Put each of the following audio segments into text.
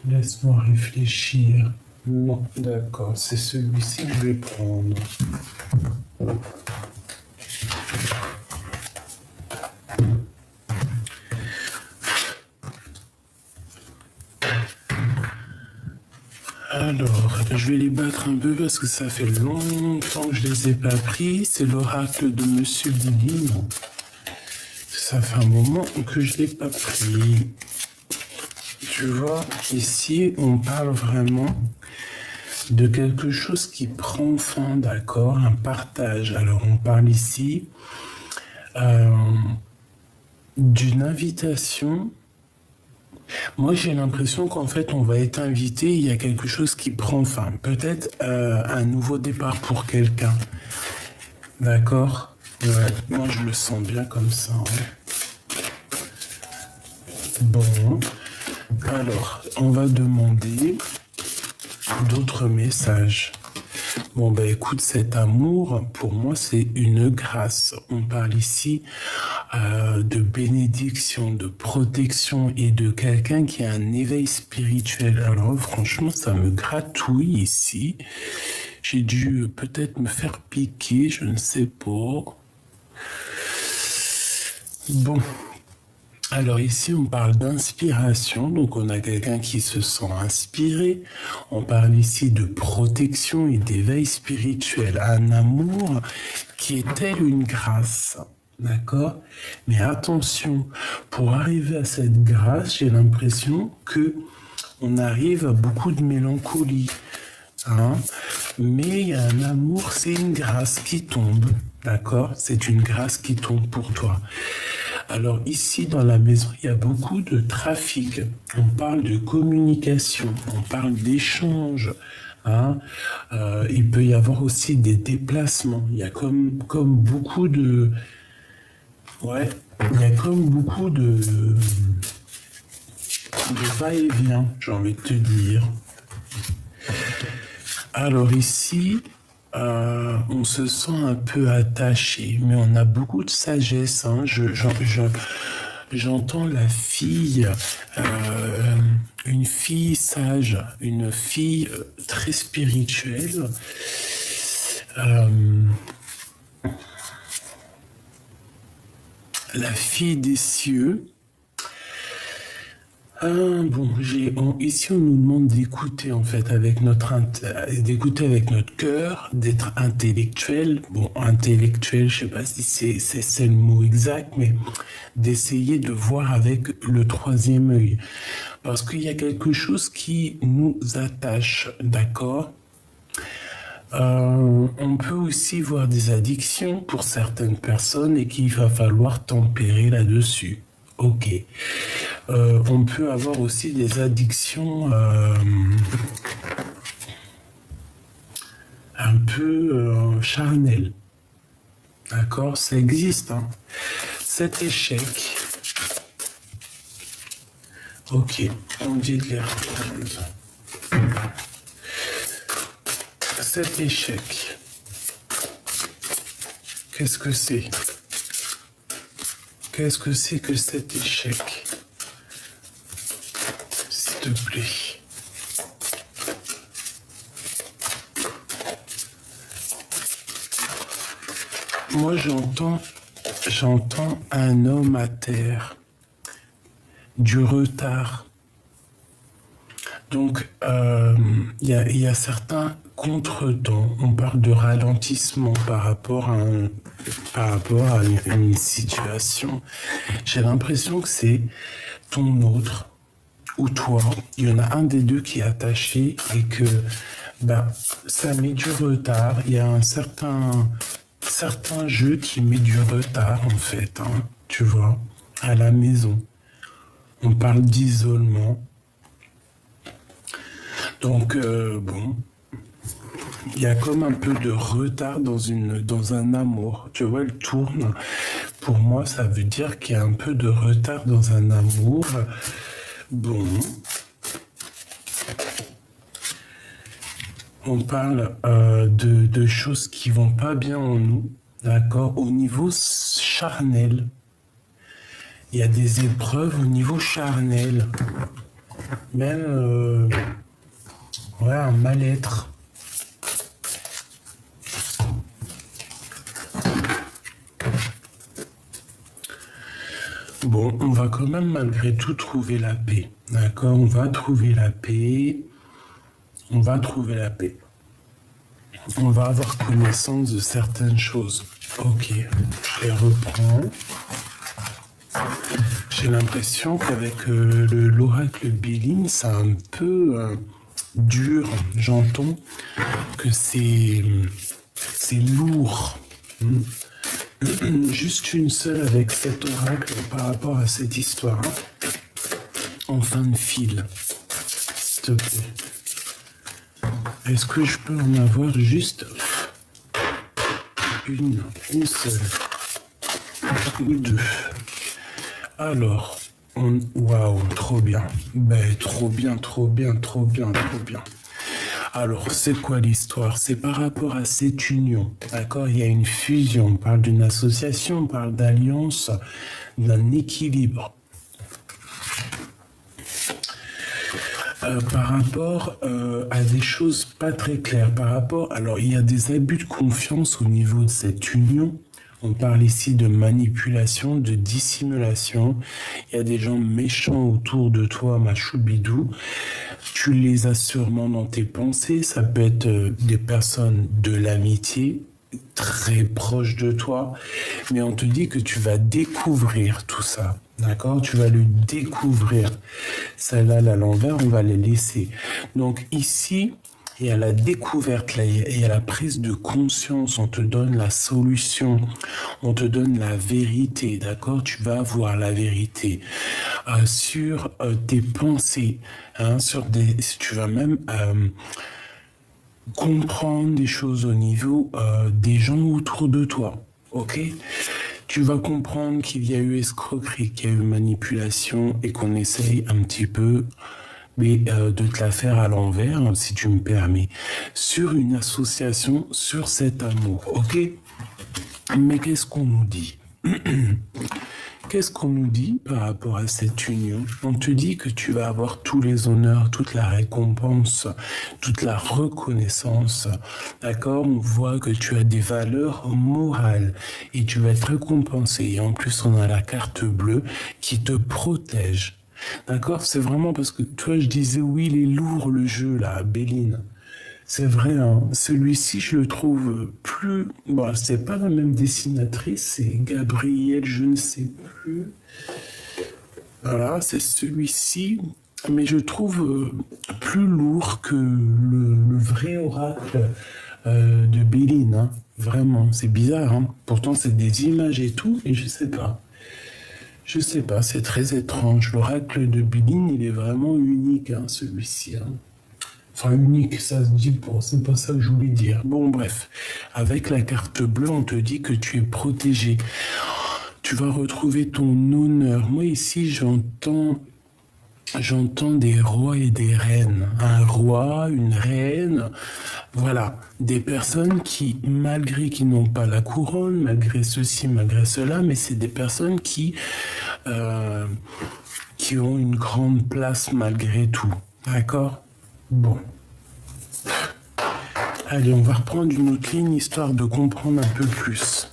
Laisse-moi réfléchir. Non, d'accord, c'est celui-ci que je vais prendre. Alors, je vais les battre un peu parce que ça fait longtemps que je les ai pas pris. C'est l'oracle de Monsieur Lily. Ça fait un moment que je l'ai pas pris. Tu vois, ici, on parle vraiment de quelque chose qui prend fin, d'accord, un partage. Alors, on parle ici d'une invitation. Moi, j'ai l'impression qu'en fait, on va être invité, il y a quelque chose qui prend fin. Peut-être un nouveau départ pour quelqu'un. D'accord? Ouais, moi, je le sens bien comme ça. Ouais. Bon, alors, on va demander d'autres messages. Bon, ben écoute, cet amour, pour moi, c'est une grâce. On parle ici de bénédiction, de protection et de quelqu'un qui a un éveil spirituel. Alors, franchement, ça me gratouille ici. J'ai dû peut-être me faire piquer, je ne sais pas. Bon. Alors ici, on parle d'inspiration, donc on a quelqu'un qui se sent inspiré. On parle ici de protection et d'éveil spirituel, un amour qui est tel une grâce, d'accord? Mais attention, pour arriver à cette grâce, j'ai l'impression que on arrive à beaucoup de mélancolie, hein? Mais il y a un amour, c'est une grâce qui tombe, d'accord? C'est une grâce qui tombe pour toi. Alors ici dans la maison, il y a beaucoup de trafic. On parle de communication, on parle d'échange. Hein. Il peut y avoir aussi des déplacements. Il y a comme beaucoup de... Ouais, il y a comme beaucoup de va-et-vient, j'ai envie de te dire. Alors ici, on se sent un peu attaché, mais on a beaucoup de sagesse. Hein. J'entends la fille, une fille sage, une fille très spirituelle. La fille des cieux. Bon, ici on nous demande d'écouter en fait d'écouter avec notre cœur, d'être intellectuel. Bon, intellectuel, je sais pas si c'est le mot exact, mais d'essayer de voir avec le troisième œil, parce qu'il y a quelque chose qui nous attache, d'accord? On peut aussi voir des addictions pour certaines personnes et qu'il va falloir tempérer là-dessus. Ok. On peut avoir aussi des addictions un peu charnelles. D'accord? Ça existe. Hein. Cet échec. Ok. On dit de les reprendre. Cet échec. Qu'est-ce que c'est? Qu'est-ce que c'est que cet échec? S'il te plaît. Moi, j'entends un homme à terre, du retard. Donc, il y a certains contretemps. On parle de ralentissement par rapport à une situation. J'ai l'impression que c'est ton autre ou toi. Il y en a un des deux qui est attaché et que ça met du retard. Il y a un certain jeu qui met du retard en fait. Hein, tu vois, à la maison. On parle d'isolement. Donc, bon, il y a comme un peu de retard dans un amour. Tu vois, elle tourne. Pour moi, ça veut dire qu'il y a un peu de retard dans un amour. Bon. On parle de choses qui vont pas bien en nous, d'accord? Au niveau charnel. Il y a des épreuves au niveau charnel. même ouais, un mal-être. Bon, on va quand même malgré tout trouver la paix. D'accord? On va trouver la paix. On va trouver la paix. On va avoir connaissance de certaines choses. Ok, je les reprends. J'ai l'impression qu'avec l'oracle Béline, c'est un peu dur. J'entends que c'est lourd. Juste une seule avec cet oracle par rapport à cette histoire. En fin de fil. S'il te plaît. Est-ce que je peux en avoir juste une seule ou deux? Alors, waouh, trop bien. Ben, trop bien. Alors, c'est quoi l'histoire? C'est par rapport à cette union, d'accord? Il y a une fusion, on parle d'une association, on parle d'alliance, d'un équilibre. Par rapport à des choses pas très claires, alors il y a des abus de confiance au niveau de cette union. On parle ici de manipulation, de dissimulation. Il y a des gens méchants autour de toi, ma choubidou. Tu les as sûrement dans tes pensées. Ça peut être des personnes de l'amitié, très proches de toi. Mais on te dit que tu vas découvrir tout ça. D'accord? Tu vas le découvrir. Celle-là, à l'envers, on va les laisser. Donc ici, il y a la découverte, là, il y a la prise de conscience, on te donne la solution, on te donne la vérité, d'accord? Tu vas avoir la vérité sur tes pensées, hein, tu vas même comprendre des choses au niveau des gens autour de toi, ok? Tu vas comprendre qu'il y a eu escroquerie, qu'il y a eu manipulation et qu'on essaye un petit peu de te la faire à l'envers, si tu me permets, sur une association, sur cet amour, ok? Mais qu'est-ce qu'on nous dit? Qu'est-ce qu'on nous dit par rapport à cette union? On te dit que tu vas avoir tous les honneurs, toute la récompense, toute la reconnaissance, d'accord? On voit que tu as des valeurs morales et tu vas être récompensé. Et en plus, on a la carte bleue qui te protège. D'accord? C'est vraiment parce que, toi, je disais, oui, il est lourd le jeu, là, Béline. C'est vrai, hein. Celui-ci, je le trouve plus... Bon, c'est pas la même dessinatrice, c'est Gabriel, je ne sais plus. Voilà, c'est celui-ci, mais je trouve plus lourd que le vrai oracle de Béline, hein. Vraiment, c'est bizarre, hein. Pourtant, c'est des images et tout, et je sais pas. Je sais pas, c'est très étrange. L'oracle de Béline, il est vraiment unique, hein, celui-ci, hein. Enfin, unique, ça se dit c'est pas ça que je voulais dire. Bon, bref. Avec la carte bleue, on te dit que tu es protégé. Tu vas retrouver ton honneur. Moi, ici, j'entends des rois et des reines. Un roi, une reine. Voilà. Des personnes qui, malgré qu'ils n'ont pas la couronne, malgré ceci, malgré cela, mais c'est des personnes qui ont une grande place malgré tout. D'accord? Bon. Allez, on va reprendre une autre ligne histoire de comprendre un peu plus.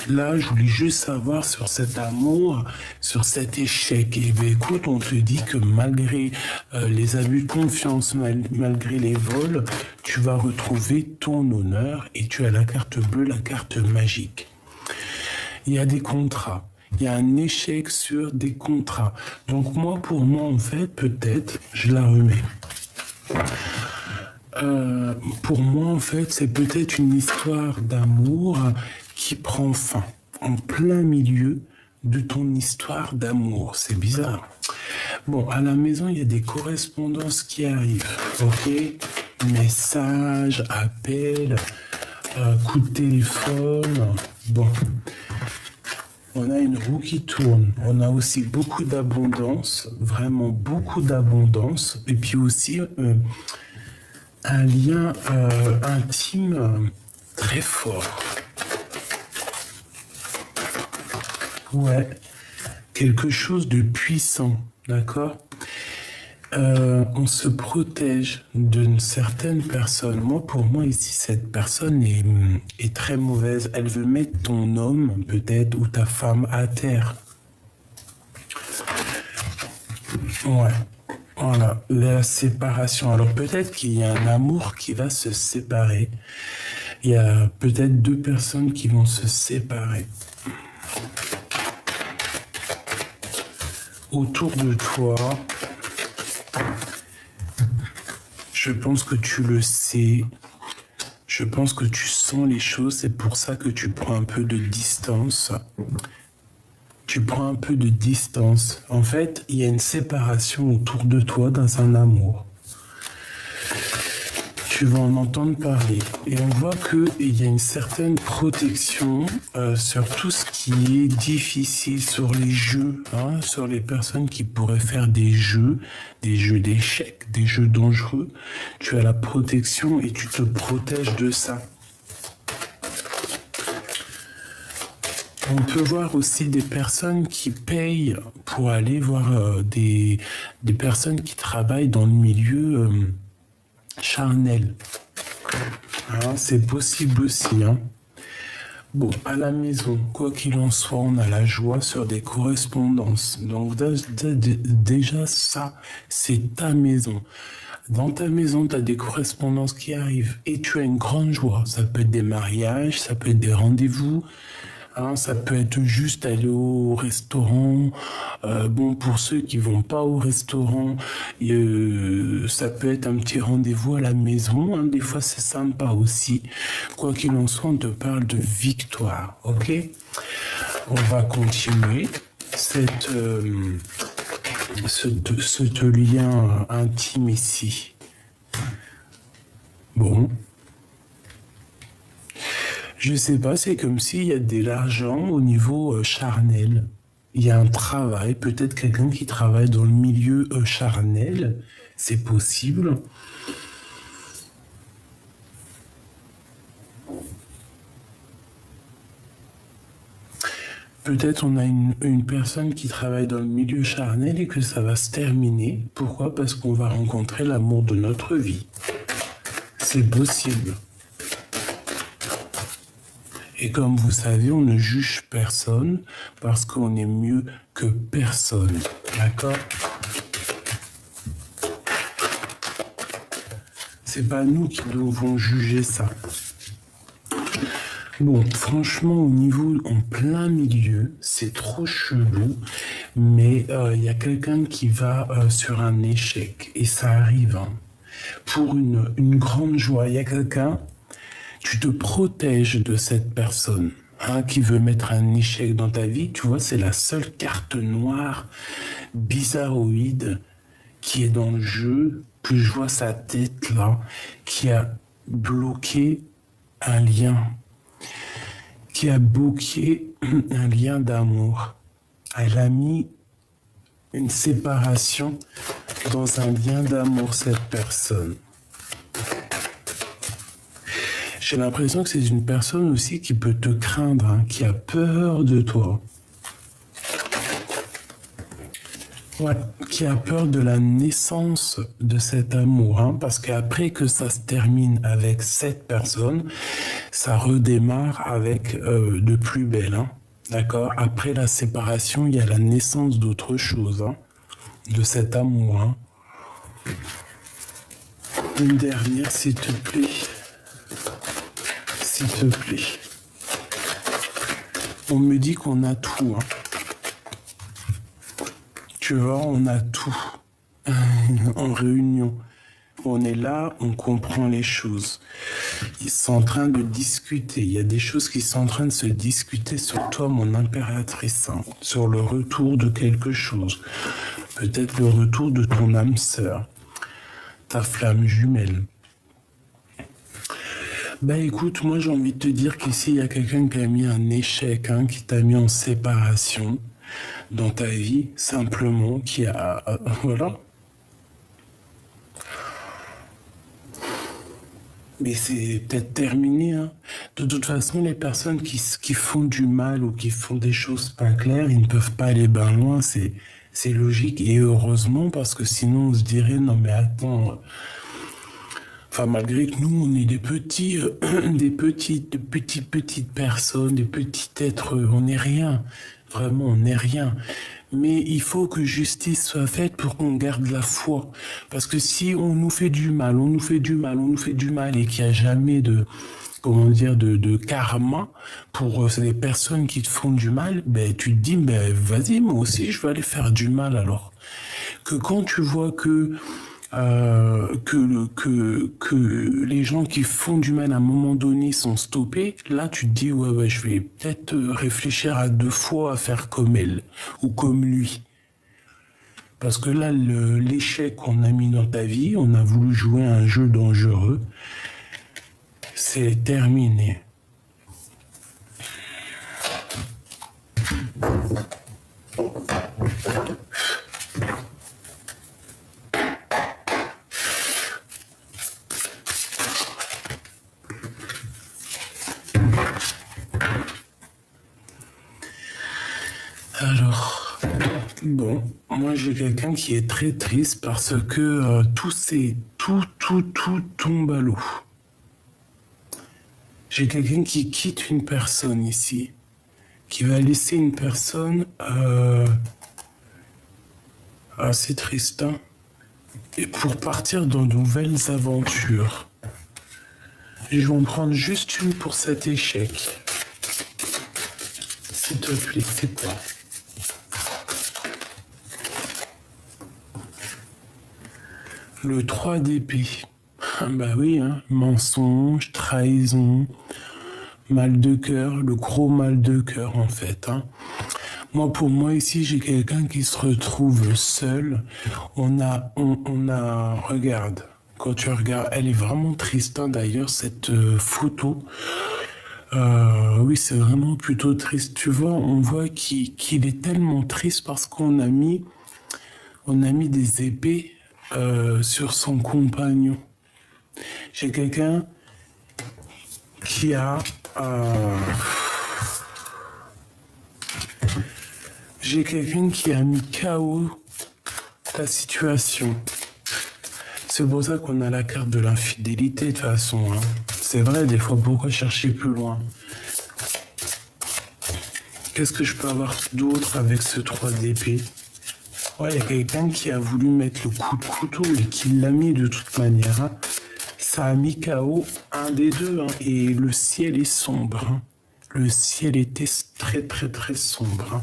Là, je voulais juste savoir sur cet amour, sur cet échec. Et bien, écoute, on te dit que malgré les abus de confiance, malgré les vols, tu vas retrouver ton honneur et tu as la carte bleue, la carte magique. Il y a des contrats. Il y a un échec sur des contrats. Donc pour moi, en fait, peut-être, je la remets. Pour moi, en fait, c'est peut-être une histoire d'amour qui prend fin en plein milieu de ton histoire d'amour. C'est bizarre. Bon, à la maison, il y a des correspondances qui arrivent. Ok? Messages, appels, coups de téléphone. Bon. On a une roue qui tourne. On a aussi beaucoup d'abondance, vraiment beaucoup d'abondance. Et puis aussi un lien intime très fort. Ouais, quelque chose de puissant, d'accord? On se protège d'une certaine personne. Moi, pour moi, ici, cette personne est très mauvaise. Elle veut mettre ton homme, peut-être, ou ta femme à terre. Ouais. Voilà, la séparation. Alors peut-être qu'il y a un amour qui va se séparer. Il y a peut-être deux personnes qui vont se séparer. Autour de toi, je pense que tu le sais. Je pense que tu sens les choses. C'est pour ça que tu prends un peu de distance. Tu prends un peu de distance. En fait, il y a une séparation autour de toi dans un amour. Tu vas en entendre parler. Et on voit qu'il y a une certaine protection sur tout ce qui est difficile, sur les jeux, hein, sur les personnes qui pourraient faire des jeux d'échecs, des jeux dangereux. Tu as la protection et tu te protèges de ça. On peut voir aussi des personnes qui payent pour aller voir des personnes qui travaillent dans le milieu charnel. Hein, c'est possible aussi. Hein. Bon, à la maison, quoi qu'il en soit, on a la joie sur des correspondances. Donc déjà, ça, c'est ta maison. Dans ta maison, tu as des correspondances qui arrivent et tu as une grande joie. Ça peut être des mariages, ça peut être des rendez-vous. Hein, ça peut être juste aller au restaurant. Bon, pour ceux qui vont pas au restaurant, ça peut être un petit rendez-vous à la maison. Hein, des fois, c'est sympa aussi. Quoi qu'il en soit, on te parle de victoire. Ok? On va continuer ce lien intime ici. Bon. Je sais pas, c'est comme s'il y a de l'argent au niveau charnel. Il y a un travail, peut-être quelqu'un qui travaille dans le milieu charnel, c'est possible. Peut-être on a une personne qui travaille dans le milieu charnel et que ça va se terminer. Pourquoi? Parce qu'on va rencontrer l'amour de notre vie. C'est possible. Et comme vous savez, on ne juge personne parce qu'on est mieux que personne. D'accord? C'est pas nous qui devons juger ça. Bon, franchement, au niveau en plein milieu, c'est trop chelou, mais il y a quelqu'un qui va sur un échec et ça arrive. Hein. Pour une grande joie, il y a quelqu'un. Tu te protèges de cette personne hein, qui veut mettre un échec dans ta vie. Tu vois, c'est la seule carte noire bizarroïde qui est dans le jeu, que je vois sa tête là, qui a bloqué un lien, qui a bloqué un lien d'amour. Elle a mis une séparation dans un lien d'amour, cette personne. J'ai l'impression que c'est une personne aussi qui peut te craindre, hein, qui a peur de toi. Ouais, qui a peur de la naissance de cet amour, hein, parce qu'après que ça se termine avec cette personne, ça redémarre avec de plus belle, hein, d'accord? Après la séparation, il y a la naissance d'autre chose, hein, de cet amour. Hein. Une dernière, s'il te plaît. S'il te plaît. On me dit qu'on a tout. Hein. Tu vois, on a tout. En réunion. On est là, on comprend les choses. Ils sont en train de discuter. Il y a des choses qui sont en train de se discuter sur toi, mon impératrice. Hein, sur le retour de quelque chose. Peut-être le retour de ton âme sœur. Ta flamme jumelle. Bah écoute, moi j'ai envie de te dire qu'ici il y a quelqu'un qui a mis un échec, hein, qui t'a mis en séparation dans ta vie, simplement, qui a... voilà. Mais c'est peut-être terminé. Hein. De toute façon, les personnes qui font du mal ou qui font des choses pas claires, ils ne peuvent pas aller bien loin. C'est logique et heureusement parce que sinon on se dirait non mais attends, enfin malgré que nous on est des petits, petites personnes, des petits êtres, on n'est rien, vraiment on n'est rien. Mais il faut que justice soit faite pour qu'on garde la foi. Parce que si on nous fait du mal, on nous fait du mal, on nous fait du mal et qu'il n'y a jamais de, comment dire, de karma pour les personnes qui te font du mal, ben tu te dis, ben vas-y, moi aussi je vais aller faire du mal alors. Que quand tu vois que les gens qui font du mal à un moment donné sont stoppés, là tu te dis ouais je vais peut-être réfléchir à 2 fois à faire comme elle ou comme lui. Parce que là l'échec qu'on a mis dans ta vie, on a voulu jouer à un jeu dangereux, c'est terminé. Alors, bon, moi j'ai quelqu'un qui est très triste parce que tout tombe à l'eau. J'ai quelqu'un qui quitte une personne ici, qui va laisser une personne assez triste, hein, et pour partir dans de nouvelles aventures. Je vais en prendre juste une pour cet échec. S'il te plaît, c'est quoi? Le 3 d'épée. Ah bah oui, hein. Mensonge, trahison, mal de cœur, le gros mal de cœur en fait. Hein. Moi, pour moi, ici, j'ai quelqu'un qui se retrouve seul. Regarde, quand tu regardes, elle est vraiment triste hein, d'ailleurs, cette photo. Oui, c'est vraiment plutôt triste. Tu vois, on voit qu'il est tellement triste parce qu'on a mis des épées sur son compagnon. J'ai quelqu'un qui a... j'ai quelqu'un qui a mis KO ta situation. C'est pour ça qu'on a la carte de l'infidélité de toute façon. Hein. C'est vrai, des fois, pourquoi chercher plus loin? Qu'est-ce que je peux avoir d'autre avec ce 3 d'épée? Ouais, il y a quelqu'un qui a voulu mettre le coup de couteau et qui l'a mis de toute manière. Hein. Ça a mis KO un des deux. Hein. Et le ciel est sombre. Hein. Le ciel était très très très sombre. Hein.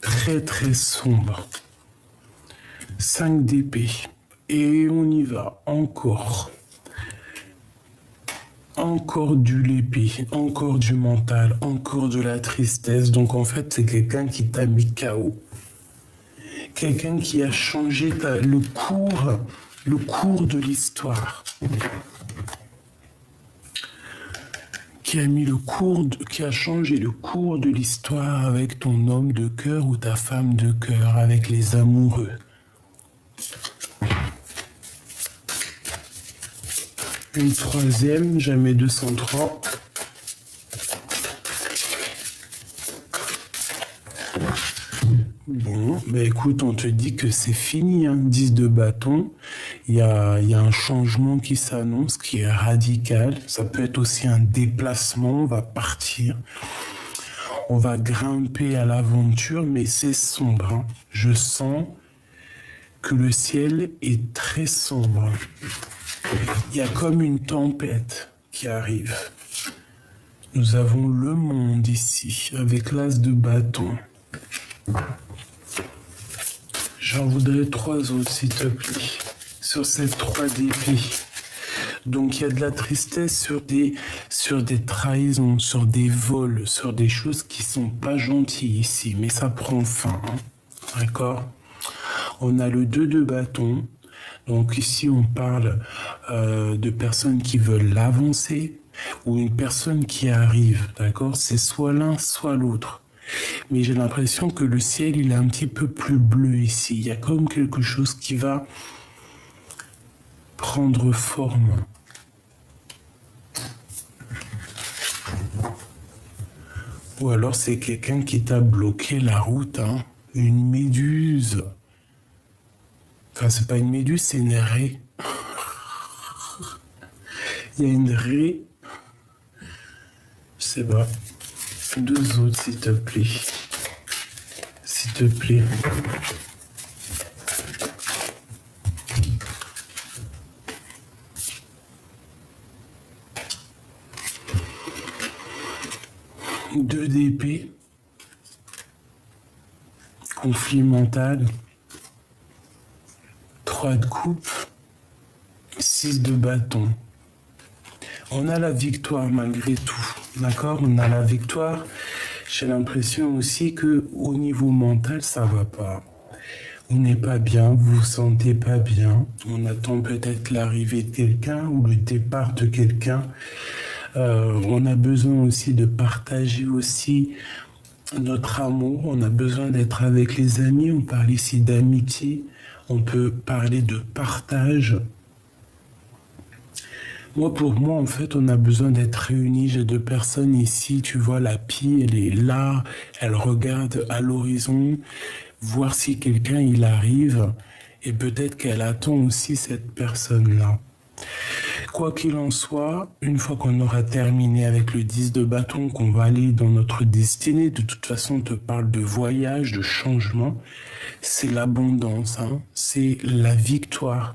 Très très sombre. 5 d'épée. Et on y va. Encore. Encore du l'épée. Encore du mental. Encore de la tristesse. Donc en fait, c'est quelqu'un qui t'a mis KO. Quelqu'un qui a changé le cours de l'histoire. Qui a changé le cours de l'histoire avec ton homme de cœur ou ta femme de cœur, avec les amoureux. Une troisième, jamais 203. Bon, bah écoute, on te dit que c'est fini, hein. 10 de bâton. Il y a un changement qui s'annonce, qui est radical. Ça peut être aussi un déplacement, on va partir. On va grimper à l'aventure, mais c'est sombre. Hein. Je sens que le ciel est très sombre. Il y a comme une tempête qui arrive. Nous avons le monde ici, avec l'as de bâton. J'en voudrais 3 autres, s'il te plaît, sur cette 3 d'épée. Donc il y a de la tristesse sur des trahisons, sur des vols, sur des choses qui sont pas gentilles ici, mais ça prend fin, hein. D'accord? On a le 2 de bâton. Donc ici on parle de personnes qui veulent avancer ou une personne qui arrive, d'accord? C'est soit l'un, soit l'autre. Mais j'ai l'impression que le ciel, il est un petit peu plus bleu ici. Il y a comme quelque chose qui va prendre forme. Ou alors c'est quelqu'un qui t'a bloqué la route. Hein. une méduse. Enfin, c'est pas une méduse, c'est une raie. Il y a une raie. Je sais pas. Deux autres, s'il te plaît. S'il te plaît. Deux d'épée. Conflit mental. 3 de coupe. 6 de bâton. On a la victoire malgré tout. D'accord? On a la victoire. J'ai l'impression aussi que au niveau mental, ça va pas. Vous n'êtes pas bien, vous vous sentez pas bien. On attend peut-être l'arrivée de quelqu'un ou le départ de quelqu'un. On a besoin aussi de partager aussi notre amour. On a besoin d'être avec les amis. On parle ici d'amitié. On peut parler de partage. Pour moi, en fait, on a besoin d'être réunis. J'ai 2 personnes ici. Tu vois, la pie, elle est là. Elle regarde à l'horizon, voir si quelqu'un, il arrive. Et peut-être qu'elle attend aussi cette personne-là. Quoi qu'il en soit, une fois qu'on aura terminé avec le 10 de bâton, qu'on va aller dans notre destinée, de toute façon, on te parle de voyage, de changement. C'est l'abondance, hein. C'est la victoire.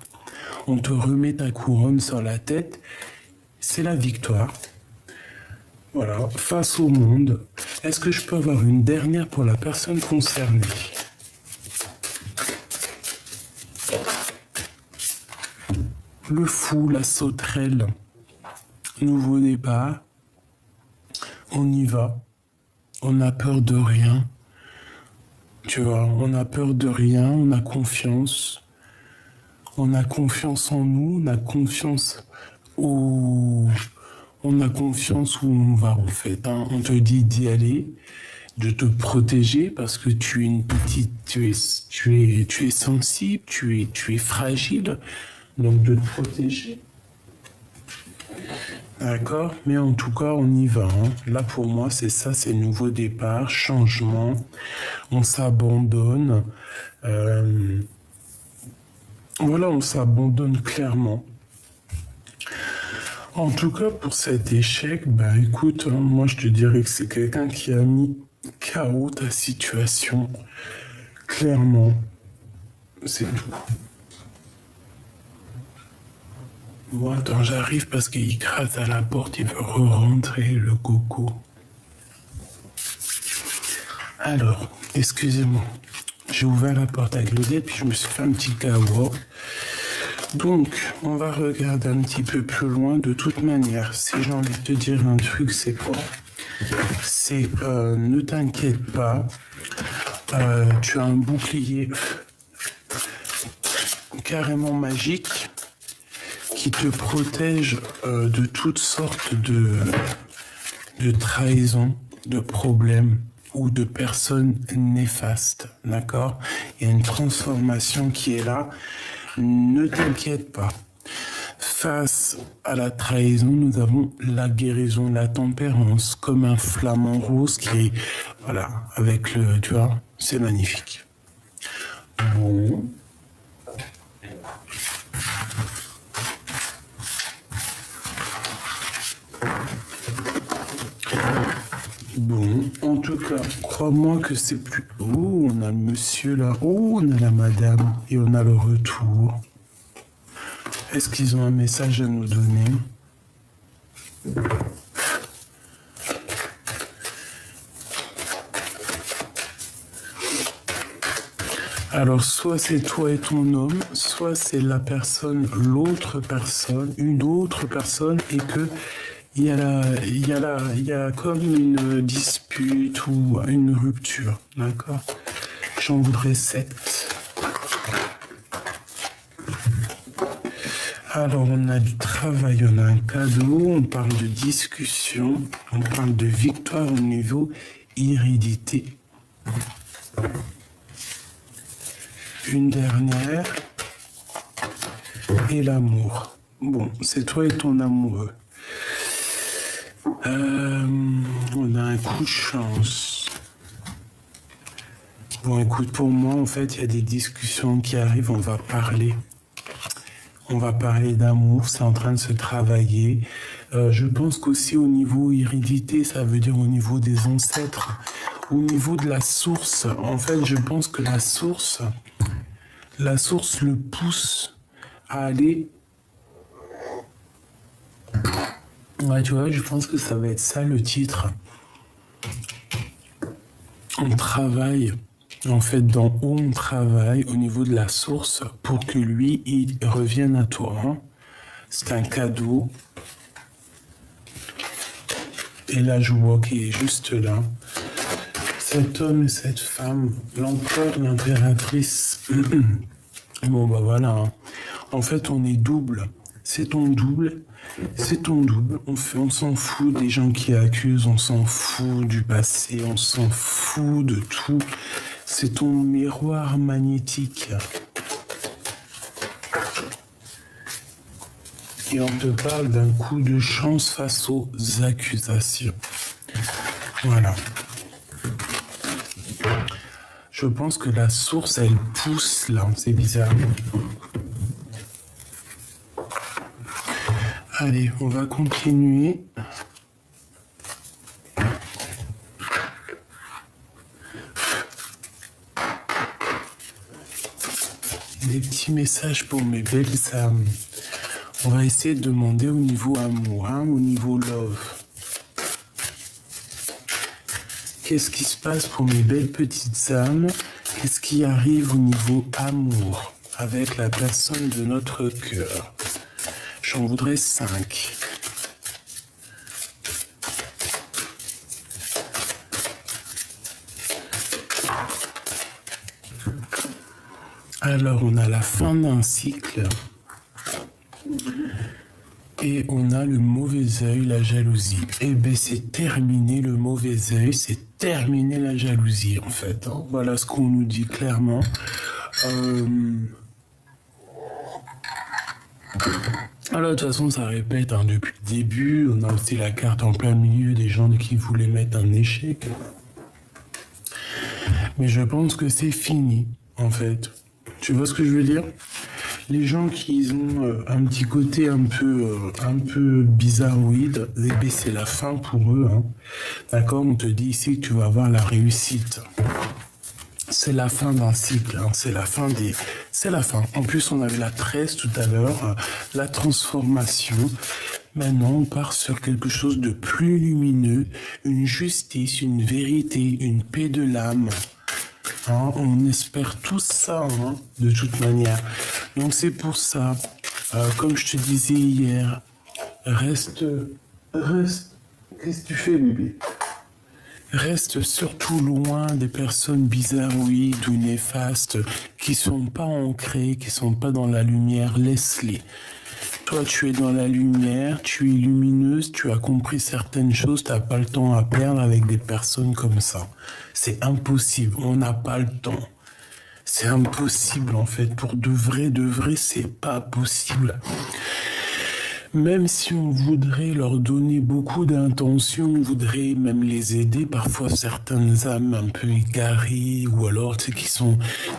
On te remet ta couronne sur la tête, c'est la victoire. Voilà, face au monde. Est-ce que je peux avoir une dernière pour la personne concernée? Le fou, la sauterelle. Nouveau départ. On y va. On n'a peur de rien. Tu vois, on n'a peur de rien, on a confiance. On a confiance en nous, on a confiance où on va en fait. Hein. On te dit d'y aller, de te protéger parce que tu es une petite, tu es sensible, tu es fragile, donc de te protéger. D'accord, mais en tout cas on y va. Hein. Là pour moi c'est ça, c'est nouveau départ, changement. On s'abandonne. Voilà, on s'abandonne clairement. En tout cas, pour cet échec, écoute, hein, moi je te dirais que c'est quelqu'un qui a mis KO ta situation. Clairement. C'est tout. Bon, attends, j'arrive parce qu'il gratte à la porte, il veut re-rentrer, le coco. Alors, excusez-moi. J'ai ouvert la porte avec le dé, puis je me suis fait un petit KO. Donc, on va regarder un petit peu plus loin. De toute manière, si j'ai envie de te dire un truc, c'est quoi? C'est ne t'inquiète pas. Tu as un bouclier carrément magique qui te protège de toutes sortes de trahisons, de problèmes ou de personnes néfastes. D'accord? Il y a une transformation qui est là. Ne t'inquiète pas. Face à la trahison, nous avons la guérison, la tempérance, comme un flamant rose qui est, voilà, avec le, tu vois, c'est magnifique. Bon. Bon, en tout cas, crois-moi que c'est plus... Oh, on a le monsieur là. Oh, on a la madame. Et on a le retour. Est-ce qu'ils ont un message à nous donner? Alors, soit c'est toi et ton homme, soit c'est la personne, l'autre personne, une autre personne, et que il y a comme une dispute ou une rupture, d'accord? J'en voudrais 7. Alors, on a du travail, on a un cadeau, on parle de discussion, on parle de victoire au niveau hérédité. Une dernière, et l'amour. Bon, c'est toi et ton amoureux. On a un coup de chance. Bon, écoute, pour moi, en fait, il y a des discussions qui arrivent, on va parler. On va parler d'amour, c'est en train de se travailler. Je pense qu'aussi au niveau hérédité, ça veut dire au niveau des ancêtres, au niveau de la source. En fait, je pense que la source le pousse à aller. Ouais, tu vois, je pense que ça va être ça le titre. On travaille, en fait, d'en haut, on travaille au niveau de la source pour que lui, il revienne à toi. Hein. C'est un cadeau. Et là, je vois qu'il est juste là. Cet homme et cette femme, l'empereur, l'impératrice. Bon, bah voilà. Hein. En fait, on est double. C'est ton double. C'est ton double. On s'en fout des gens qui accusent, on s'en fout du passé, on s'en fout de tout. C'est ton miroir magnétique. Et on te parle d'un coup de chance face aux accusations. Voilà. Je pense que la source, elle pousse là. C'est bizarre. Allez, on va continuer. Des petits messages pour mes belles âmes. On va essayer de demander au niveau amour, hein, au niveau love. Qu'est-ce qui se passe pour mes belles petites âmes? Qu'est-ce qui arrive au niveau amour avec la personne de notre cœur? J'en voudrais 5. Alors, on a la fin d'un cycle. Et on a le mauvais œil, la jalousie. Eh bien, c'est terminé le mauvais œil, c'est terminé la jalousie, en fait. Hein. Voilà ce qu'on nous dit clairement. Alors, de toute façon, ça répète hein, depuis le début. On a aussi la carte en plein milieu des gens qui voulaient mettre un échec. Mais je pense que c'est fini, en fait. Tu vois ce que je veux dire? Les gens qui ont un petit côté un peu bizarroïde, eh bien, c'est la fin pour eux. Hein. D'accord? On te dit ici que tu vas avoir la réussite. C'est la fin d'un cycle, hein. C'est la fin des... C'est la fin. En plus, on avait la 13 tout à l'heure, la transformation. Maintenant, on part sur quelque chose de plus lumineux, une justice, une vérité, une paix de l'âme. Hein, on espère tout ça, hein, de toute manière. Donc c'est pour ça, comme je te disais hier, reste. Qu'est-ce que tu fais, bébé? Reste surtout loin des personnes bizarroïdes ou néfastes qui sont pas ancrées, qui sont pas dans la lumière. Laisse-les. Toi, tu es dans la lumière, tu es lumineuse, tu as compris certaines choses, tu n'as pas le temps à perdre avec des personnes comme ça. C'est impossible, on n'a pas le temps. C'est impossible en fait, pour de vrai, c'est pas possible. Même si on voudrait leur donner beaucoup d'intention, on voudrait même les aider, parfois certaines âmes un peu égarées, ou alors tu sais,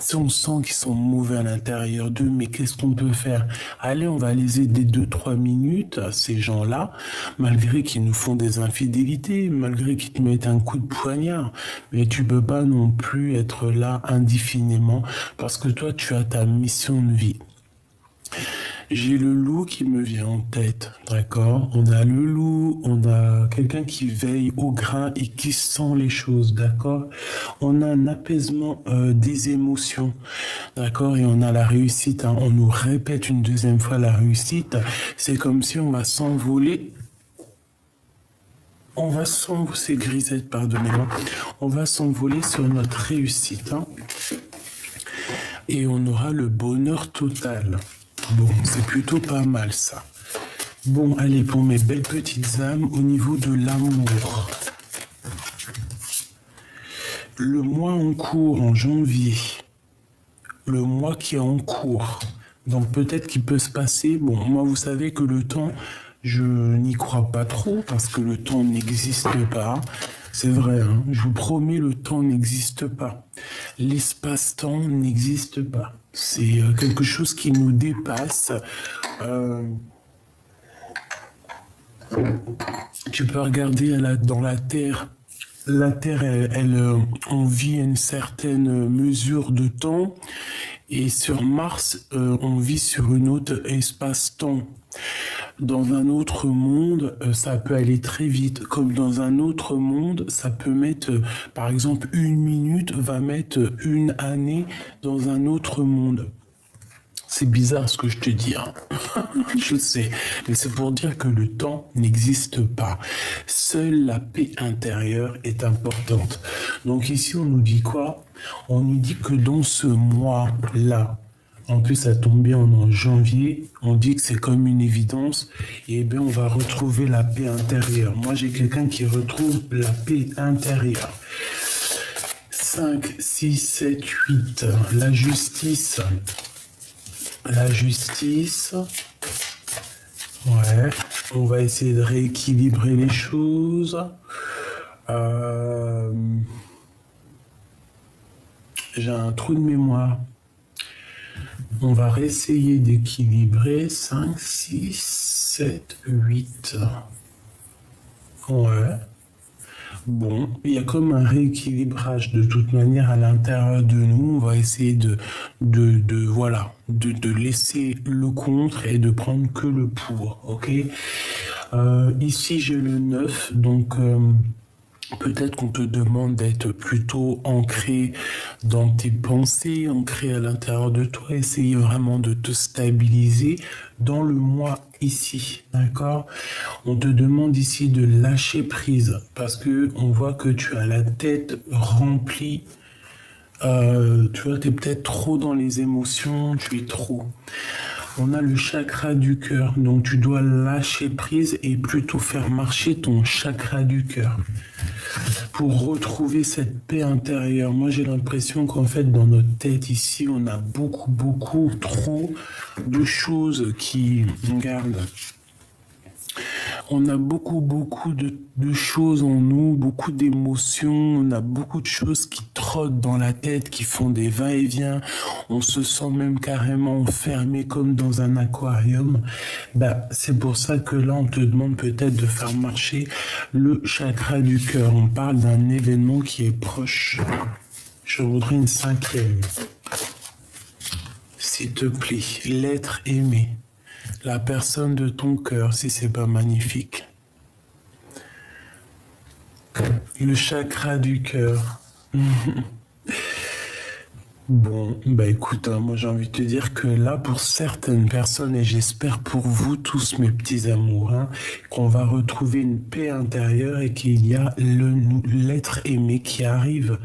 si on sent qu'ils sont mauvais à l'intérieur d'eux, mais qu'est-ce qu'on peut faire? Allez, on va les aider 2-3 minutes, ces gens-là, malgré qu'ils nous font des infidélités, malgré qu'ils te mettent un coup de poignard, mais tu peux pas non plus être là indéfiniment, parce que toi, tu as ta mission de vie. J'ai le loup qui me vient en tête, d'accord? On a le loup, on a quelqu'un qui veille au grain et qui sent les choses, d'accord? On a un apaisement des émotions, d'accord? Et on a la réussite, hein. On nous répète une deuxième fois la réussite. C'est comme si on va s'envoler. On va s'envoler, c'est grisette, pardonnez-moi. On va s'envoler sur notre réussite, hein. Et on aura le bonheur total. Bon, c'est plutôt pas mal ça. Bon, allez, pour mes belles petites âmes, au niveau de l'amour. Le mois en cours, en janvier. Le mois qui est en cours. Donc peut-être qu'il peut se passer... Bon, moi, vous savez que le temps, je n'y crois pas trop, parce que le temps n'existe pas. C'est vrai, hein. Je vous promets, le temps n'existe pas. L'espace-temps n'existe pas. C'est quelque chose qui nous dépasse. Euh, Tu peux regarder dans la Terre. La Terre, on vit à une certaine mesure de temps. Et sur Mars, on vit sur une autre espace-temps. Dans un autre monde, ça peut aller très vite. Comme dans un autre monde, ça peut mettre, par exemple, 1 minute va mettre 1 année dans un autre monde. C'est bizarre ce que je te dis, hein. Je sais, mais c'est pour dire que le temps n'existe pas. Seule la paix intérieure est importante. Donc ici, on nous dit quoi? On nous dit que dans ce mois-là, en plus ça tombe bien, on est en janvier, on dit que c'est comme une évidence, et bien on va retrouver la paix intérieure. Moi, j'ai quelqu'un qui retrouve la paix intérieure. 5, 6, 7, 8, la justice. La justice, ouais, on va essayer de rééquilibrer les choses. J'ai un trou de mémoire. On va réessayer d'équilibrer 5, 6, 7, 8. Ouais. Bon, il y a comme un rééquilibrage de toute manière à l'intérieur de nous. On va essayer de laisser le contre et de prendre que le pour, ok? Ici, j'ai le 9, donc peut-être qu'on te demande d'être plutôt ancré dans tes pensées, ancré à l'intérieur de toi, essayer vraiment de te stabiliser dans le moi ici, d'accord? On te demande ici de lâcher prise parce que on voit que tu as la tête remplie. Tu vois, tu es peut-être trop dans les émotions, tu es trop. On a le chakra du cœur, donc tu dois lâcher prise et plutôt faire marcher ton chakra du cœur pour retrouver cette paix intérieure. Moi, j'ai l'impression qu'en fait, dans notre tête ici, on a beaucoup trop de choses qui regardent. On a beaucoup de choses en nous, beaucoup d'émotions, on a beaucoup de choses qui trottent dans la tête, qui font des va-et-vient. On se sent même carrément enfermé comme dans un aquarium. C'est pour ça que là, on te demande peut-être de faire marcher le chakra du cœur. On parle d'un événement qui est proche. Je voudrais une 5e. S'il te plaît, l'être aimé. La personne de ton cœur, si c'est pas magnifique. Le chakra du cœur. Bon, écoute, hein, moi j'ai envie de te dire que là, pour certaines personnes, et j'espère pour vous tous, mes petits amours, hein, qu'on va retrouver une paix intérieure et qu'il y a l'être aimé qui arrive.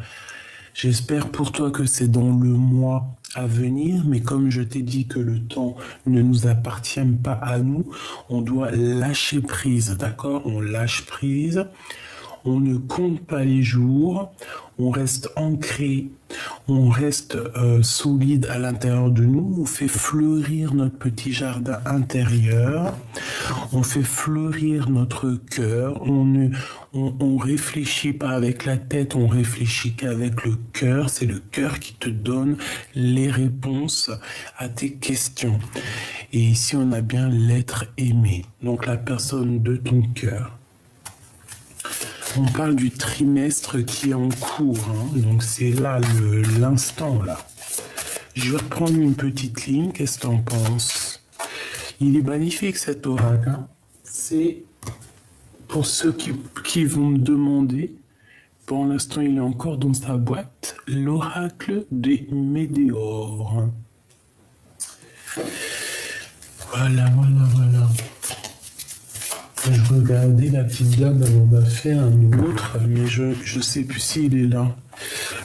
J'espère pour toi que c'est dans le mois à venir, mais comme je t'ai dit que le temps ne nous appartient pas à nous, on doit lâcher prise, d'accord? On lâche prise, on ne compte pas les jours, on reste ancré, on reste solide à l'intérieur de nous, on fait fleurir notre petit jardin intérieur, on fait fleurir notre cœur, on réfléchit pas avec la tête, on réfléchit qu'avec le cœur, c'est le cœur qui te donne les réponses à tes questions. Et ici on a bien l'être aimé, donc la personne de ton cœur. On parle du trimestre qui est en cours, hein. Donc c'est là l'instant là. Je vais reprendre une petite ligne, qu'est-ce que tu en penses? Il est magnifique cet oracle, hein. C'est pour ceux qui vont me demander, pour l'instant il est encore dans sa boîte, l'oracle des météores. Voilà. Je regardais la petite dame, elle en a fait un autre, mais je sais plus s'il est là.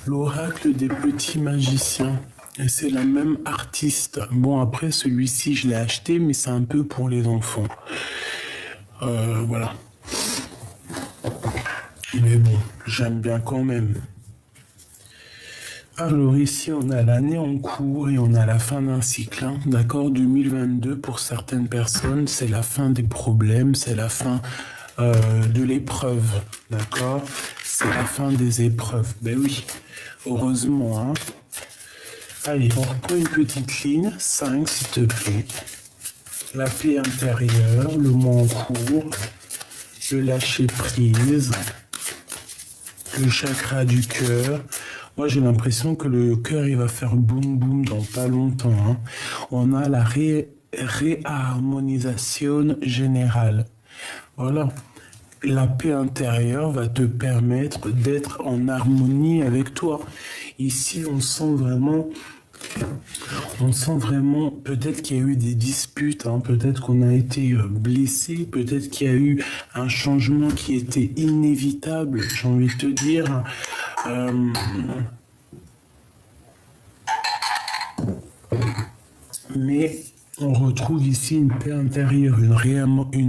L'oracle des petits magiciens. Et c'est la même artiste. Bon, après, celui-ci, je l'ai acheté, mais c'est un peu pour les enfants. Voilà. Mais bon, j'aime bien quand même. Alors ici, on a l'année en cours et on a la fin d'un cycle, hein. D'accord, 2022, pour certaines personnes, c'est la fin des problèmes, c'est la fin de l'épreuve, d'accord. c'est la fin des épreuves. Ben oui, heureusement, hein. Allez, on reprend une petite ligne, 5 s'il te plaît. La paix intérieure, le mot en cours, le lâcher prise, le chakra du cœur. Moi, j'ai l'impression que le cœur, il va faire boum boum dans pas longtemps, hein. On a la réharmonisation générale. Voilà. La paix intérieure va te permettre d'être en harmonie avec toi. Ici, on sent vraiment, peut-être qu'il y a eu des disputes, hein, peut-être qu'on a été blessé, peut-être qu'il y a eu un changement qui était inévitable, j'ai envie de te dire. Mais on retrouve ici une paix intérieure, une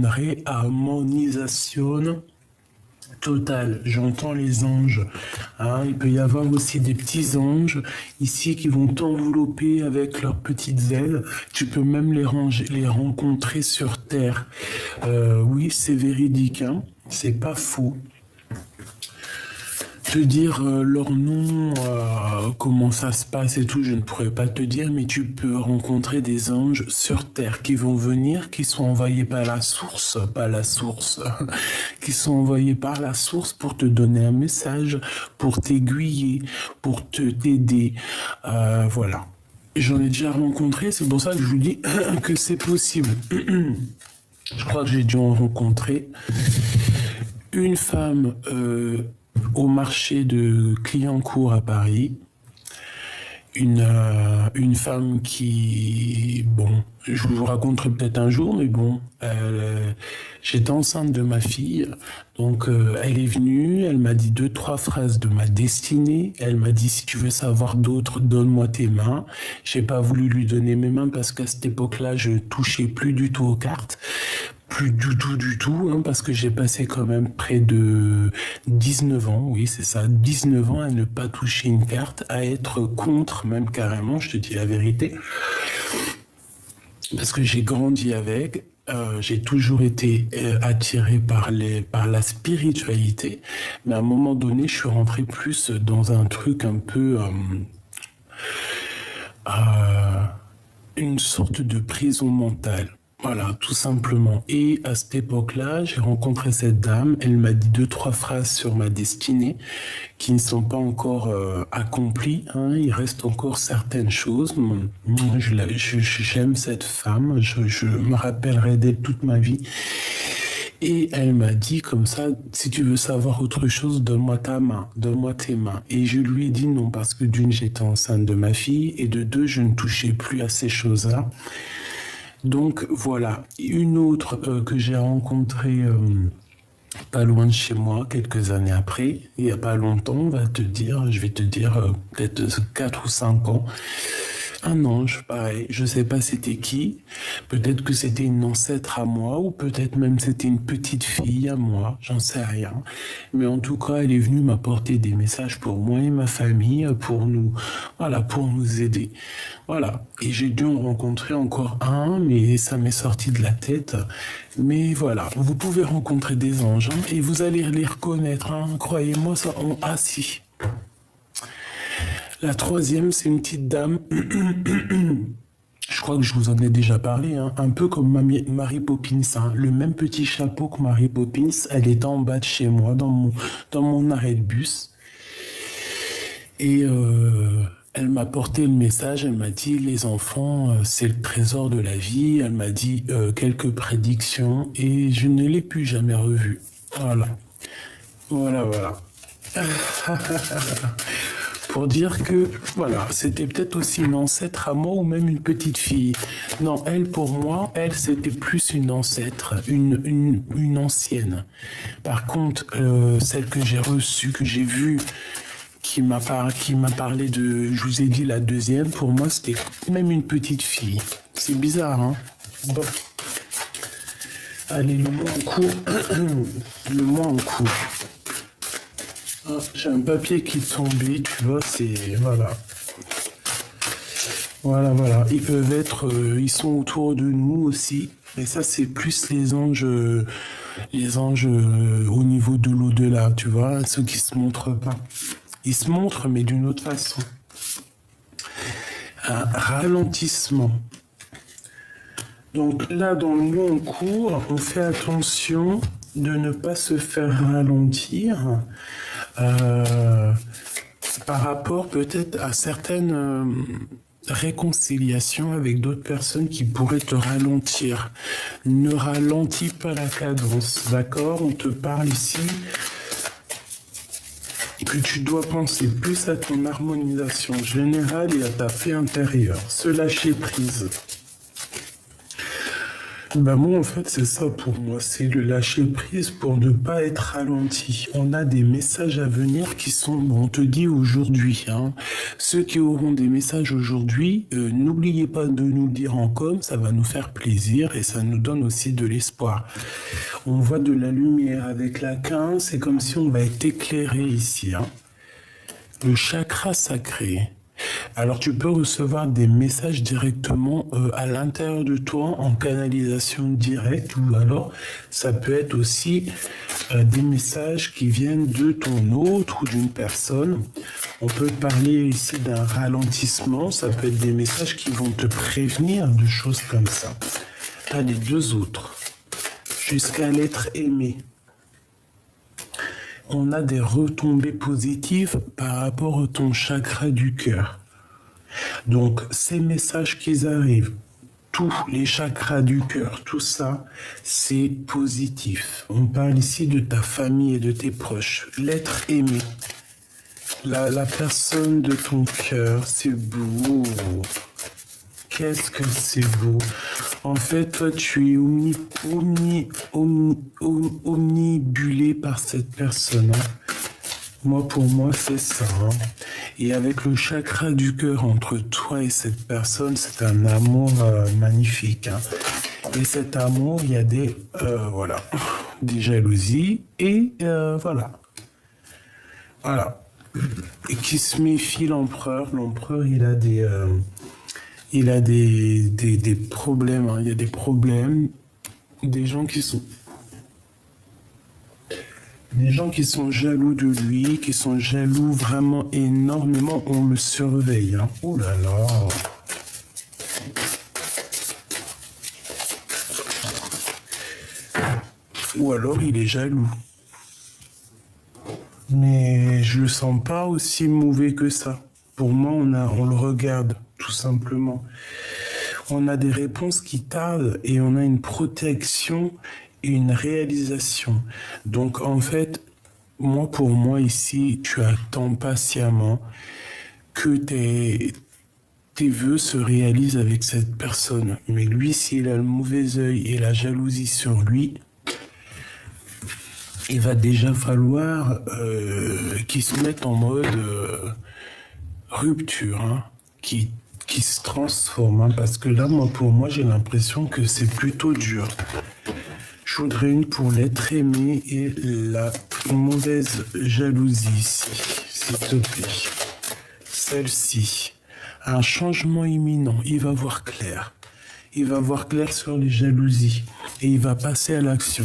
réharmonisation totale. J'entends les anges. Hein, il peut y avoir aussi des petits anges ici qui vont t'envelopper avec leurs petites ailes. Tu peux même les rencontrer sur Terre. Oui, c'est véridique. Hein, c'est pas faux. Te dire leur nom, comment ça se passe et tout, je ne pourrais pas te dire, mais tu peux rencontrer des anges sur Terre qui vont venir, qui sont envoyés par la source, qui sont envoyés par la source pour te donner un message, pour t'aiguiller, pour t'aider, voilà. J'en ai déjà rencontré, c'est pour ça que je vous dis que c'est possible. Je crois que j'ai dû en rencontrer une femme au marché de Clignancourt à Paris, une femme qui, bon, je vous raconterai peut-être un jour, mais bon, j'étais enceinte de ma fille, donc elle est venue, elle m'a dit 2-3 phrases de ma destinée, elle m'a dit si tu veux savoir d'autres, donne-moi tes mains. J'ai pas voulu lui donner mes mains parce qu'à cette époque-là, je touchais plus du tout aux cartes. Plus du tout, hein, parce que j'ai passé quand même près de 19 ans, oui c'est ça, 19 ans à ne pas toucher une carte, à être contre même carrément, je te dis la vérité, parce que j'ai grandi avec, j'ai toujours été attiré par la spiritualité, mais à un moment donné, je suis rentré plus dans un truc un peu... une sorte de prison mentale. Voilà, tout simplement. Et à cette époque-là, j'ai rencontré cette dame. Elle m'a dit 2-3 phrases sur ma destinée qui ne sont pas encore accomplies. Hein. Il reste encore certaines choses. J'aime cette femme. Je me rappellerai d'elle toute ma vie. Et elle m'a dit comme ça, si tu veux savoir autre chose, donne-moi ta main, donne-moi tes mains. Et je lui ai dit non, parce que d'une, j'étais enceinte de ma fille, et de deux, je ne touchais plus à ces choses-là. Donc voilà, une autre que j'ai rencontrée pas loin de chez moi, quelques années après, il n'y a pas longtemps, je vais te dire peut-être 4 ou 5 ans, un ange, pareil, je sais pas c'était qui, peut-être que c'était une ancêtre à moi, ou peut-être même c'était une petite fille à moi, j'en sais rien. Mais en tout cas, elle est venue m'apporter des messages pour moi et ma famille, pour nous aider. Voilà. Et j'ai dû en rencontrer encore un, mais ça m'est sorti de la tête. Mais voilà, vous pouvez rencontrer des anges, hein, et vous allez les reconnaître, hein, croyez-moi, ça, si. La troisième, c'est une petite dame. Je crois que je vous en ai déjà parlé, hein, un peu comme Mary Poppins, hein, le même petit chapeau que Mary Poppins. Elle était en bas de chez moi, dans mon arrêt de bus. Et elle m'a porté le message, elle m'a dit, les enfants, c'est le trésor de la vie. Elle m'a dit quelques prédictions et je ne l'ai plus jamais revue. Voilà. Pour dire que, voilà, c'était peut-être aussi une ancêtre à moi ou même une petite fille. Non, elle, pour moi, c'était plus une ancêtre, une ancienne. Par contre, celle que j'ai reçue, que j'ai vue, qui m'a parlé de, je vous ai dit la deuxième, pour moi, c'était même une petite fille. C'est bizarre, hein? Bon. Allez, le mois en cours. Ah, j'ai un papier qui est tombé, tu vois, c'est... Voilà. Ils peuvent être... ils sont autour de nous aussi. Et ça, c'est plus les anges Les anges au niveau de l'au-delà, tu vois, ceux qui se montrent pas. Ils se montrent, mais d'une autre façon. Un ralentissement. Donc là, dans le long cours, on fait attention de ne pas se faire ralentir par rapport peut-être à certaines réconciliations avec d'autres personnes qui pourraient te ralentir. Ne ralentis pas la cadence, d'accord? On te parle ici que tu dois penser plus à ton harmonisation générale et à ta paix intérieure. Se lâcher prise. Ben moi, en fait, c'est ça pour moi. C'est le lâcher prise pour ne pas être ralenti. On a des messages à venir qui sont, bon, on te dit aujourd'hui, hein. Ceux qui auront des messages aujourd'hui, n'oubliez pas de nous le dire en com, ça va nous faire plaisir et ça nous donne aussi de l'espoir. On voit de la lumière avec la 15, c'est comme si on va être éclairé ici, hein. Le chakra sacré. Alors tu peux recevoir des messages directement à l'intérieur de toi en canalisation directe ou alors ça peut être aussi des messages qui viennent de ton hôte ou d'une personne. On peut parler ici d'un ralentissement, ça peut être des messages qui vont te prévenir de choses comme ça. T'as les deux autres, jusqu'à l'être aimé. On a des retombées positives par rapport à ton chakra du cœur. Donc, ces messages qui arrivent, tous les chakras du cœur, tout ça, c'est positif. On parle ici de ta famille et de tes proches. L'être aimé, la personne de ton cœur, c'est beau. Qu'est-ce que c'est beau. En fait, toi, tu es omnibulé par cette personne. Hein. Moi, pour moi, c'est ça. Hein. Et avec le chakra du cœur entre toi et cette personne, c'est un amour magnifique. Hein. Et cet amour, il y a des, voilà, des jalousies et voilà. Voilà. Et qui se méfie l'empereur. L'empereur, il a des problèmes. Hein. Il y a des problèmes. Des gens qui sont jaloux de lui, qui sont jaloux vraiment énormément, on le surveille. Hein. Oh là là. Ou alors il est jaloux. Mais je le sens pas aussi mauvais que ça. Pour moi, on le regarde, tout simplement. On a des réponses qui tardent et on a une protection et une réalisation. Donc, en fait, pour moi, ici, tu attends patiemment que tes vœux se réalisent avec cette personne. Mais lui, s'il a le mauvais œil et la jalousie sur lui, il va déjà falloir qu'il se mette en mode rupture, hein, qui se transforme. Hein, parce que là, pour moi, j'ai l'impression que c'est plutôt dur. Je voudrais une pour l'être aimé et la mauvaise jalousie ici, s'il te plaît. Celle-ci. Un changement imminent. Il va voir clair. Il va voir clair sur les jalousies. Et il va passer à l'action.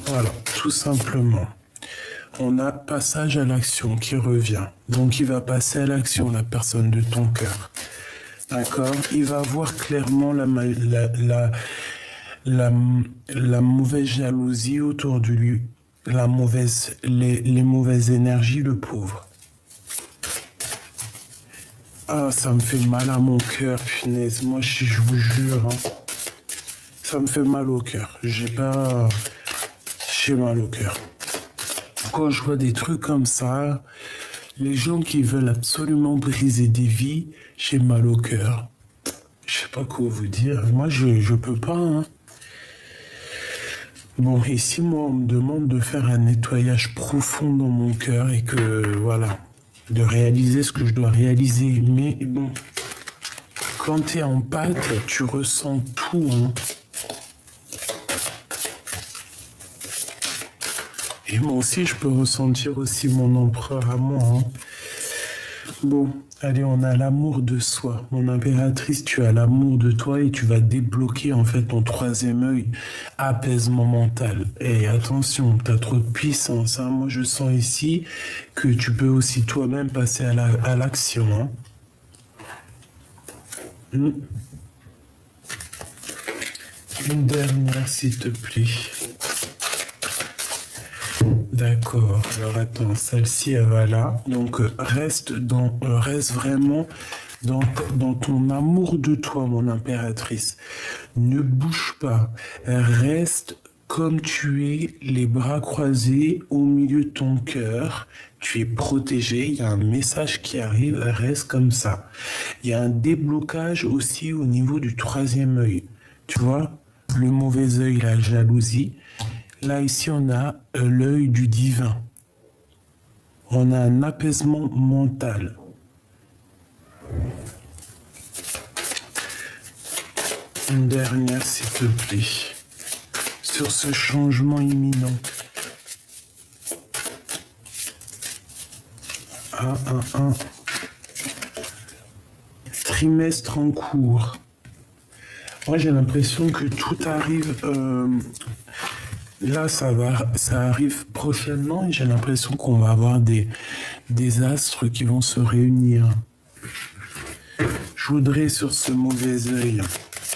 Voilà, tout simplement. On a passage à l'action qui revient. Donc il va passer à l'action, la personne de ton cœur. D'accord? Il va voir clairement la mauvaise jalousie autour de lui. Les mauvaises énergies, le pauvre. Ah, ça me fait mal à mon cœur, punaise. Moi, je vous jure, hein. Ça me fait mal au cœur. J'ai mal au cœur. Quand je vois des trucs comme ça, les gens qui veulent absolument briser des vies, j'ai mal au cœur. Je sais pas quoi vous dire. Moi, je peux pas, hein. Bon, ici, moi, on me demande de faire un nettoyage profond dans mon cœur et que, voilà, de réaliser ce que je dois réaliser. Mais bon, quand tu es en pâte, tu ressens tout, hein. Et moi aussi, je peux ressentir aussi mon empereur à moi. Hein. Bon, allez, on a l'amour de soi. Mon impératrice, tu as l'amour de toi et tu vas débloquer en fait ton troisième œil, apaisement mental. Et attention, tu as trop de puissance, hein. Moi, je sens ici que tu peux aussi toi-même passer à l'action, hein. Une dernière, s'il te plaît. D'accord. Alors attends, celle-ci, elle va là. Donc reste vraiment dans ton amour de toi, mon impératrice. Ne bouge pas. Reste comme tu es, les bras croisés au milieu de ton cœur. Tu es protégé. Il y a un message qui arrive. Reste comme ça. Il y a un déblocage aussi au niveau du troisième œil. Tu vois, le mauvais œil, la jalousie. Là, ici, on a l'œil du divin. On a un apaisement mental. Une dernière, s'il te plaît. Sur ce changement imminent. Un trimestre en cours. Moi, j'ai l'impression que tout arrive... Là, ça arrive prochainement et j'ai l'impression qu'on va avoir des astres qui vont se réunir. Je voudrais sur ce mauvais œil,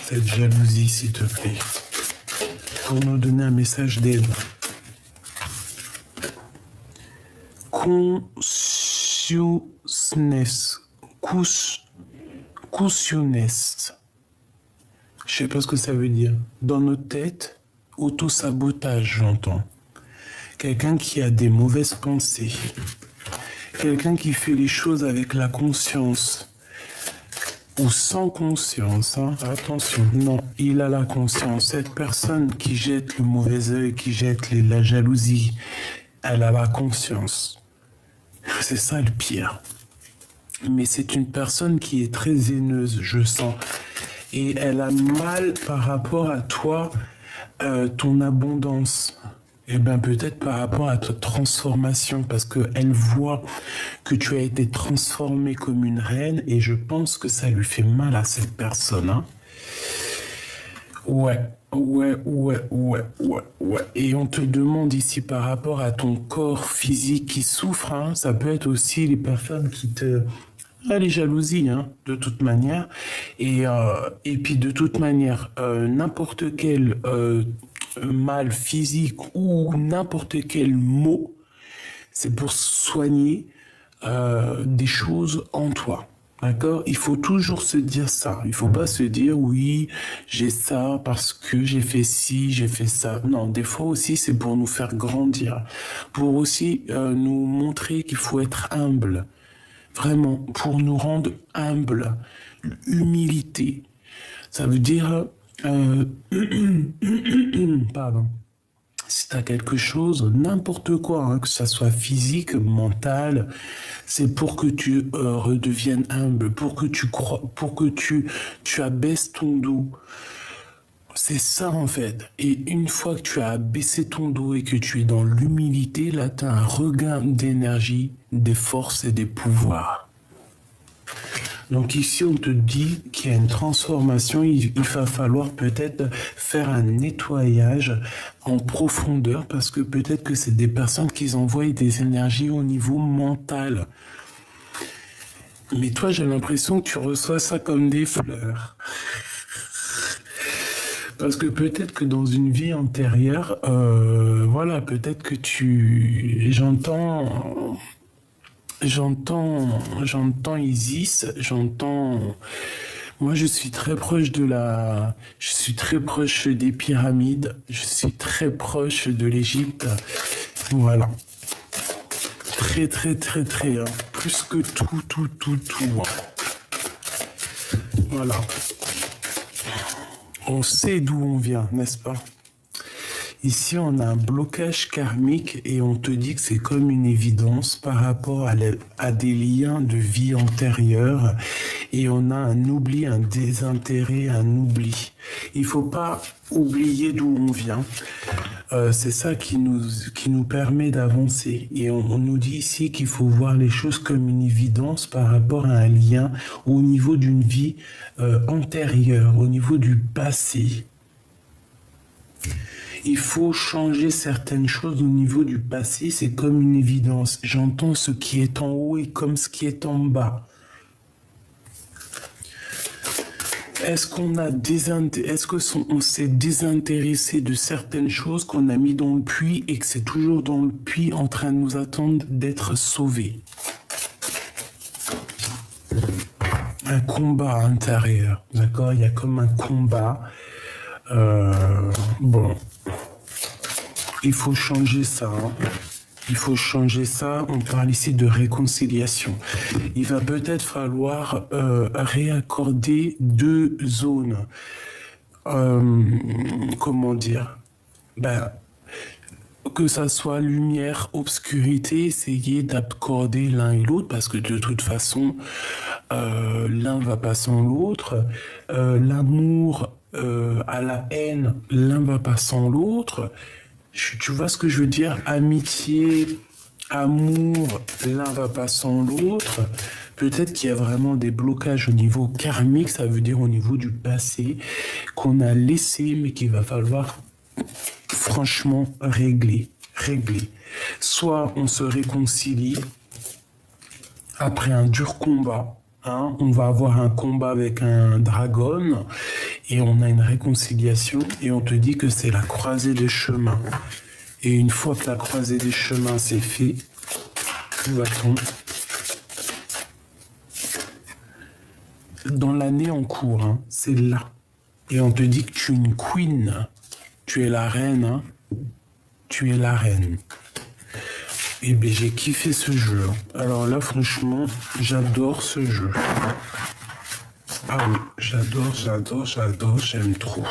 cette jalousie, s'il te plaît, pour nous donner un message d'aide. Consciousness. Consciousness. Je sais pas ce que ça veut dire. Dans nos têtes, auto-sabotage, j'entends. Quelqu'un qui a des mauvaises pensées. Quelqu'un qui fait les choses avec la conscience. Ou sans conscience, hein. Attention. Non, il a la conscience. Cette personne qui jette le mauvais œil, qui jette la jalousie, elle a la conscience. C'est ça le pire. Mais c'est une personne qui est très haineuse, je sens. Et elle a mal par rapport à toi, ton abondance. Eh bien, peut-être par rapport à ta transformation, parce qu'elle voit que tu as été transformé comme une reine, et je pense que ça lui fait mal à cette personne, hein. Ouais. Et on te demande ici par rapport à ton corps physique qui souffre, hein, ça peut être aussi les personnes qui te... Ah, les jalousies, hein, de toute manière. Et puis de toute manière, n'importe quel mal physique ou n'importe quel mot, c'est pour soigner des choses en toi. D'accord? Il faut toujours se dire ça. Il faut pas se dire oui, j'ai ça parce que j'ai fait ci, j'ai fait ça. Non, des fois aussi c'est pour nous faire grandir, pour aussi nous montrer qu'il faut être humble. Vraiment, pour nous rendre humbles. Humilité. Ça veut dire... pardon. Si tu as quelque chose, n'importe quoi, hein, que ça soit physique, mental, c'est pour que tu redeviennes humble, pour que tu crois, pour que tu abaisses ton dos. C'est ça en fait. Et une fois que tu as abaissé ton dos et que tu es dans l'humilité, là tu as un regain d'énergie, des forces et des pouvoirs. Donc ici on te dit qu'il y a une transformation, il va falloir peut-être faire un nettoyage en profondeur parce que peut-être que c'est des personnes qui envoient des énergies au niveau mental. Mais toi j'ai l'impression que tu reçois ça comme des fleurs. Parce que peut-être que dans une vie antérieure, voilà, peut-être que j'entends Isis, moi je suis très proche des pyramides, je suis très proche de l'Égypte, voilà. Très, hein. Plus que tout. Voilà. On sait d'où on vient, n'est-ce pas? Ici, on a un blocage karmique et on te dit que c'est comme une évidence par rapport à des liens de vie antérieure et on a un oubli, un désintérêt, un oubli. Il faut pas oublier d'où on vient. C'est ça qui nous permet d'avancer. Et on nous dit ici qu'il faut voir les choses comme une évidence par rapport à un lien au niveau d'une vie antérieure, au niveau du passé. Il faut changer certaines choses au niveau du passé, c'est comme une évidence. J'entends ce qui est en haut et comme ce qui est en bas. Est-ce qu'on s'est désintéressé de certaines choses qu'on a mis dans le puits et que c'est toujours dans le puits en train de nous attendre d'être sauvés? Un combat intérieur, d'accord? Il y a comme un combat. Bon, il faut changer ça. Hein. Il faut changer ça. On parle ici de réconciliation. Il va peut-être falloir réaccorder deux zones. Comment dire? Que ça soit lumière, obscurité, essayer d'accorder l'un et l'autre, parce que de toute façon, l'un va pas sans l'autre. L'amour à la haine, l'un va pas sans l'autre. Tu vois ce que je veux dire? Amitié, amour, l'un va pas sans l'autre. Peut-être qu'il y a vraiment des blocages au niveau karmique, ça veut dire au niveau du passé, qu'on a laissé, mais qu'il va falloir franchement régler. Soit on se réconcilie après un dur combat, hein, on va avoir un combat avec un dragon et on a une réconciliation et on te dit que c'est la croisée des chemins. Et une fois que la croisée des chemins c'est fait, où va-t-on? Dans l'année en cours, hein, c'est là. Et on te dit que tu es une queen. Tu es la reine, hein. Tu es la reine. Et bien j'ai kiffé ce jeu. Alors là, franchement, j'adore ce jeu. Ah oui, j'adore, j'aime trop.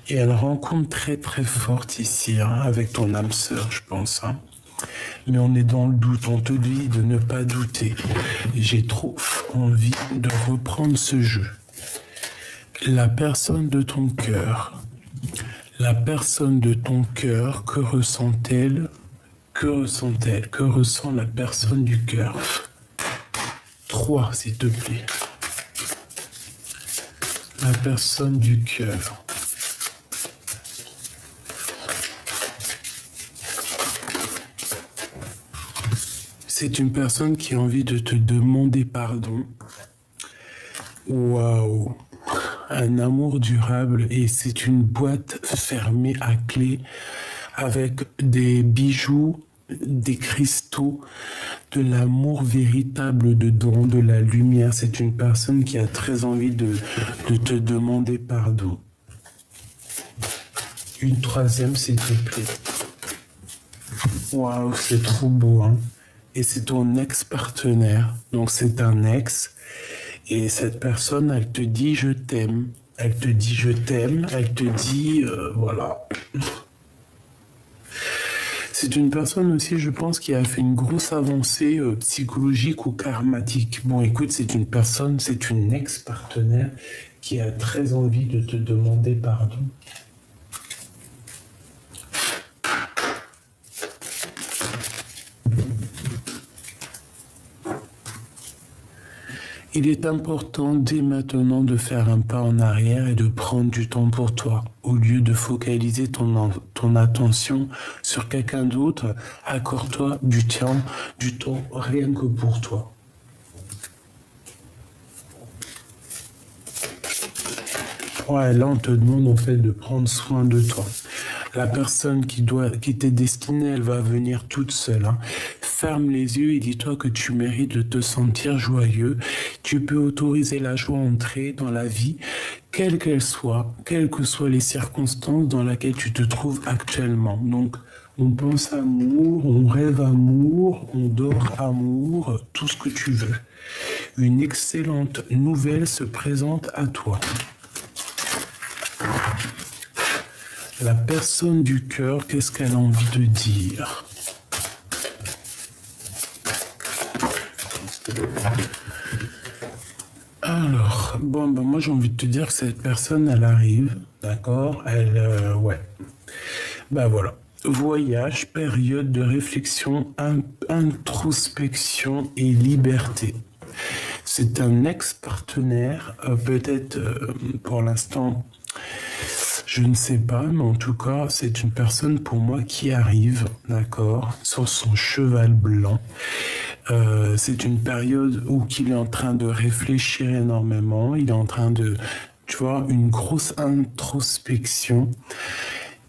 Et elle rencontre très très forte ici, hein, avec ton âme sœur, je pense. Hein. Mais on est dans le doute, on te dit de ne pas douter. J'ai trop envie de reprendre ce jeu. La personne de ton cœur. La personne de ton cœur, que ressent-elle? Que ressent-elle? Que ressent la personne du cœur? 3, s'il te plaît. La personne du cœur. C'est une personne qui a envie de te demander pardon. Waouh! Un amour durable et c'est une boîte fermée à clé avec des bijoux, des cristaux, de l'amour véritable dedans, de la lumière. C'est une personne qui a très envie de te demander pardon. Une 3e, s'il te plaît. Waouh, c'est trop beau, hein. Et c'est ton ex-partenaire. Donc c'est un ex. Et cette personne, elle te dit je t'aime. Elle te dit je t'aime. Elle te dit voilà. C'est une personne aussi, je pense, qui a fait une grosse avancée psychologique ou karmatique. Bon, écoute, c'est une personne, c'est une ex-partenaire qui a très envie de te demander pardon. Il est important dès maintenant de faire un pas en arrière et de prendre du temps pour toi. Au lieu de focaliser ton attention sur quelqu'un d'autre, accorde-toi du temps rien que pour toi. Ouais, là on te demande en fait de prendre soin de toi. La personne qui t'est destinée, elle va venir toute seule. Hein. Ferme les yeux et dis-toi que tu mérites de te sentir joyeux. Tu peux autoriser la joie à entrer dans la vie, quelle qu'elle soit, quelles que soient les circonstances dans lesquelles tu te trouves actuellement. Donc, on pense amour, on rêve amour, on dort amour, tout ce que tu veux. Une excellente nouvelle se présente à toi. La personne du cœur, qu'est-ce qu'elle a envie de dire? D'accord. Bon, ben moi j'ai envie de te dire que cette personne, elle arrive, d'accord? Ouais. Ben voilà. Voyage, période de réflexion, introspection et liberté. C'est un ex-partenaire, peut-être pour l'instant, je ne sais pas, mais en tout cas, c'est une personne pour moi qui arrive, d'accord, sur son cheval blanc. C'est une période où il est en train de réfléchir énormément, il est en train de, tu vois, une grosse introspection.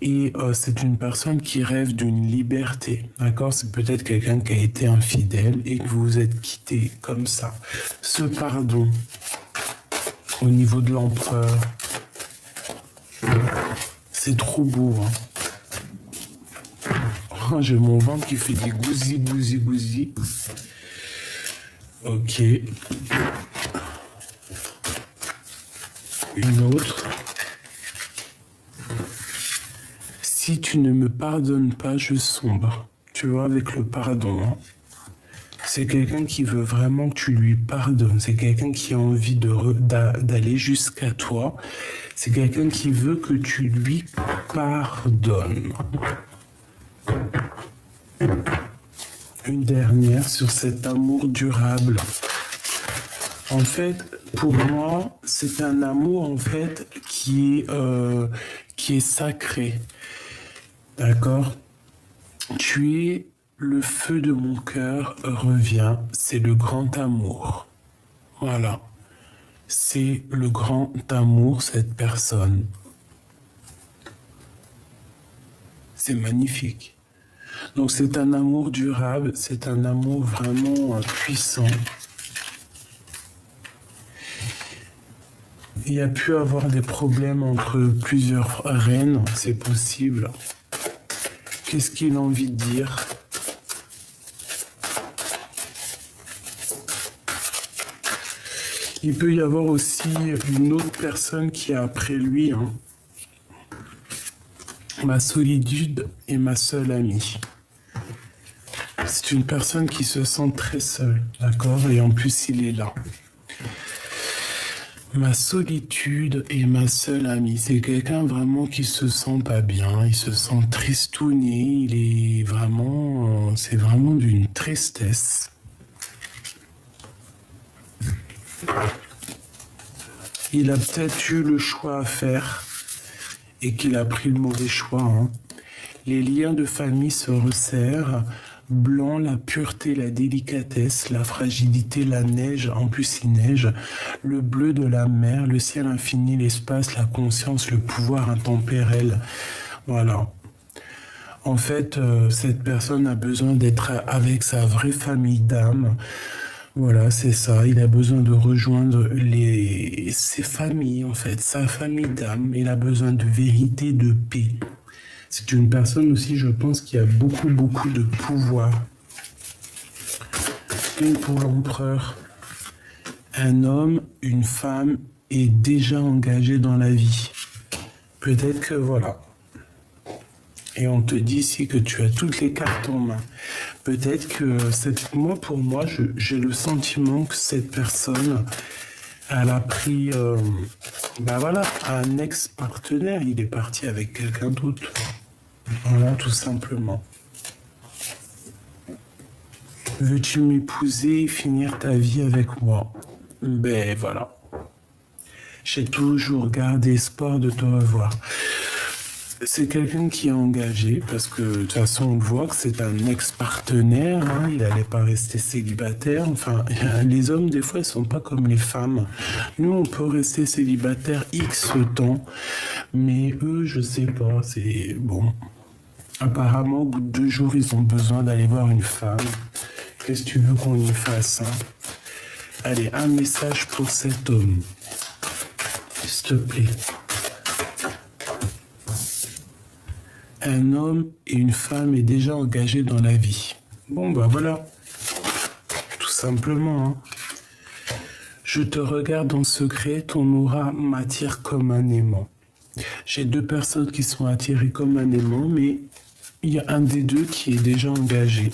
Et c'est une personne qui rêve d'une liberté, d'accord? C'est peut-être quelqu'un qui a été infidèle et que vous vous êtes quitté comme ça. Ce pardon au niveau de l'empereur, c'est trop beau, hein. Oh, j'ai mon ventre qui fait des gousi, gousi, gousi. Ok. Une autre. Si tu ne me pardonnes pas, je sombre. Tu vois, avec le pardon, hein. C'est quelqu'un qui veut vraiment que tu lui pardonnes. C'est quelqu'un qui a envie d'aller jusqu'à toi. C'est quelqu'un qui veut que tu lui pardonnes. Une dernière sur cet amour durable. En fait, pour moi, c'est un amour en fait qui est sacré. D'accord? Tu es le feu de mon cœur revient, c'est le grand amour. Voilà. C'est le grand amour, cette personne. C'est magnifique. Donc c'est un amour durable, c'est un amour vraiment puissant. Il y a pu avoir des problèmes entre plusieurs reines, c'est possible. Qu'est-ce qu'il a envie de dire? Il peut y avoir aussi une autre personne qui est après lui, hein. Ma solitude est ma seule amie. C'est une personne qui se sent très seule, d'accord? Et en plus, il est là. Ma solitude est ma seule amie. C'est quelqu'un vraiment qui se sent pas bien, il se sent tristouné, il est vraiment... c'est vraiment d'une tristesse. Il a peut-être eu le choix à faire et qu'il a pris le mauvais choix, hein. Les liens de famille se resserrent. Blanc, la pureté, la délicatesse, la fragilité, la neige, en plus il neige, le bleu de la mer, le ciel infini, l'espace, la conscience, le pouvoir intempérel. Voilà. En fait, cette personne a besoin d'être avec sa vraie famille d'âme. Voilà, c'est ça. Il a besoin de rejoindre ses familles, en fait, sa famille d'âme. Il a besoin de vérité, de paix. C'est une personne aussi, je pense, qui a beaucoup, beaucoup de pouvoir. Et pour l'empereur, un homme, une femme est déjà engagé dans la vie. Peut-être que voilà. Et on te dit ici que tu as toutes les cartes en main. Peut-être que pour moi, j'ai le sentiment que cette personne, elle a pris, un ex-partenaire. Il est parti avec quelqu'un d'autre. Voilà, tout simplement. Veux-tu m'épouser et finir ta vie avec moi? Ben voilà. J'ai toujours gardé espoir de te revoir. C'est quelqu'un qui est engagé parce que de toute façon on voit que c'est un ex-partenaire, hein, il n'allait pas rester célibataire. Enfin, les hommes des fois ils sont pas comme les femmes. Nous on peut rester célibataire X temps, mais eux je sais pas, c'est bon. Apparemment au bout de 2 jours ils ont besoin d'aller voir une femme. Qu'est-ce que tu veux qu'on y fasse, hein? Allez, un message pour cet homme. S'il te plaît. Un homme et une femme est déjà engagés dans la vie. Bon, bah voilà. Tout simplement, hein. Je te regarde en secret, ton aura m'attire comme un aimant. J'ai 2 personnes qui sont attirées comme un aimant, mais il y a un des 2 qui est déjà engagé.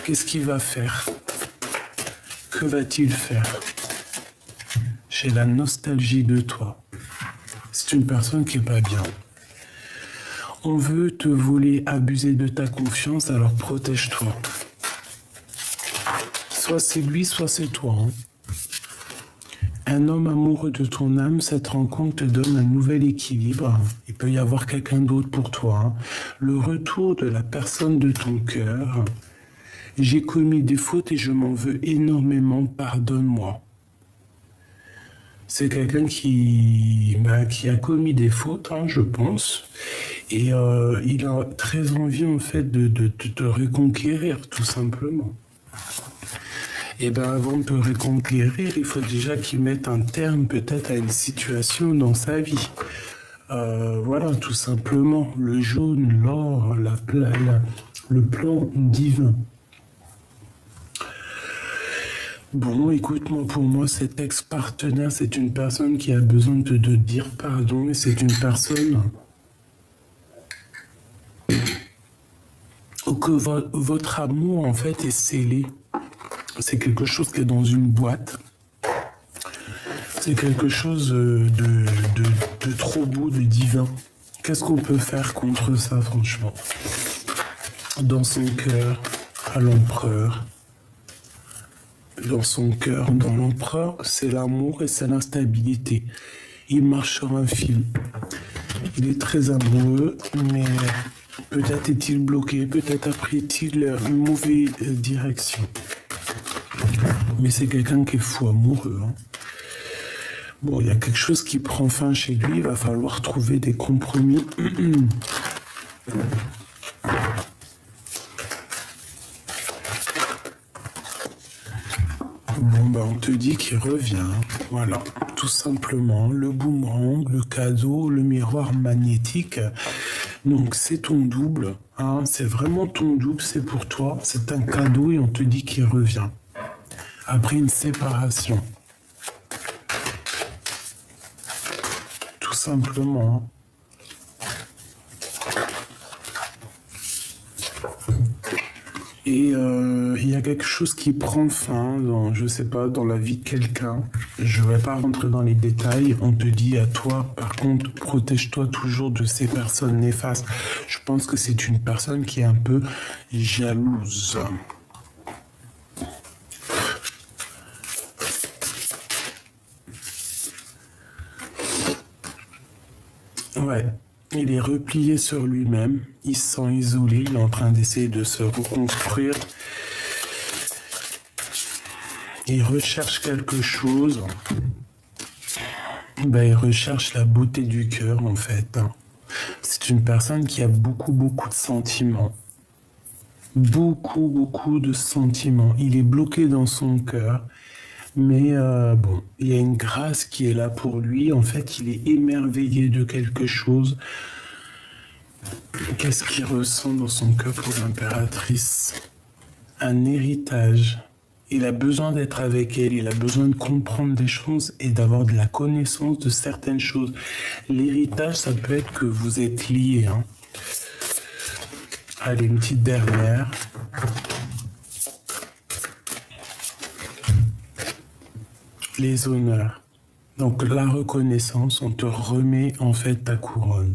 Qu'est-ce qu'il va faire? Que va-t-il faire? J'ai la nostalgie de toi. C'est une personne qui est pas bien. On veut te voler, abuser de ta confiance, alors protège-toi. Soit c'est lui, soit c'est toi. Hein. Un homme amoureux de ton âme, cette rencontre te donne un nouvel équilibre. Il peut y avoir quelqu'un d'autre pour toi. Hein. Le retour de la personne de ton cœur. J'ai commis des fautes et je m'en veux énormément, pardonne-moi. C'est quelqu'un qui a commis des fautes, hein, je pense. Et il a très envie, en fait, de te reconquérir, tout simplement. Et bien, avant de te reconquérir, il faut déjà qu'il mette un terme, peut-être, à une situation dans sa vie. Voilà, tout simplement. Le jaune, l'or, le plan divin. Bon, écoute-moi, pour moi, cet ex-partenaire, c'est une personne qui a besoin de te dire pardon et c'est une personne que votre amour, en fait, est scellé. C'est quelque chose qui est dans une boîte. C'est quelque chose de trop beau, de divin. Qu'est-ce qu'on peut faire contre ça, franchement? Dans son cœur, à l'empereur. Dans son cœur, dans l'empereur, c'est l'amour et c'est l'instabilité. Il marche sur un fil. Il est très amoureux, mais peut-être est-il bloqué, peut-être a pris-il une mauvaise direction. Mais c'est quelqu'un qui est fou amoureux. Hein. Bon, il y a quelque chose qui prend fin chez lui, il va falloir trouver des compromis. Bon, ben, on te dit qu'il revient. Voilà, tout simplement. Le boomerang, le cadeau, le miroir magnétique. Donc, c'est ton double. Hein, c'est vraiment ton double, c'est pour toi. C'est un cadeau et on te dit qu'il revient. Après une séparation. Tout simplement. Et il y a quelque chose qui prend fin dans, je sais pas, dans la vie de quelqu'un. Je vais pas rentrer dans les détails. On te dit à toi, par contre, protège-toi toujours de ces personnes néfastes. Je pense que c'est une personne qui est un peu jalouse. Ouais. Il est replié sur lui-même, il se sent isolé, il est en train d'essayer de se reconstruire. Il recherche quelque chose. Ben, il recherche la beauté du cœur, en fait. C'est une personne qui a beaucoup de sentiments. Beaucoup de sentiments. Il est bloqué dans son cœur. Mais bon, il y a une grâce qui est là pour lui. En fait, il est émerveillé de quelque chose. Qu'est-ce qu'il ressent dans son cœur pour l'impératrice? Un héritage. Il a besoin d'être avec elle, il a besoin de comprendre des choses et d'avoir de la connaissance de certaines choses. L'héritage, ça peut être que vous êtes liés. Hein. Allez, une petite dernière. Les honneurs. Donc la reconnaissance, on te remet en fait ta couronne.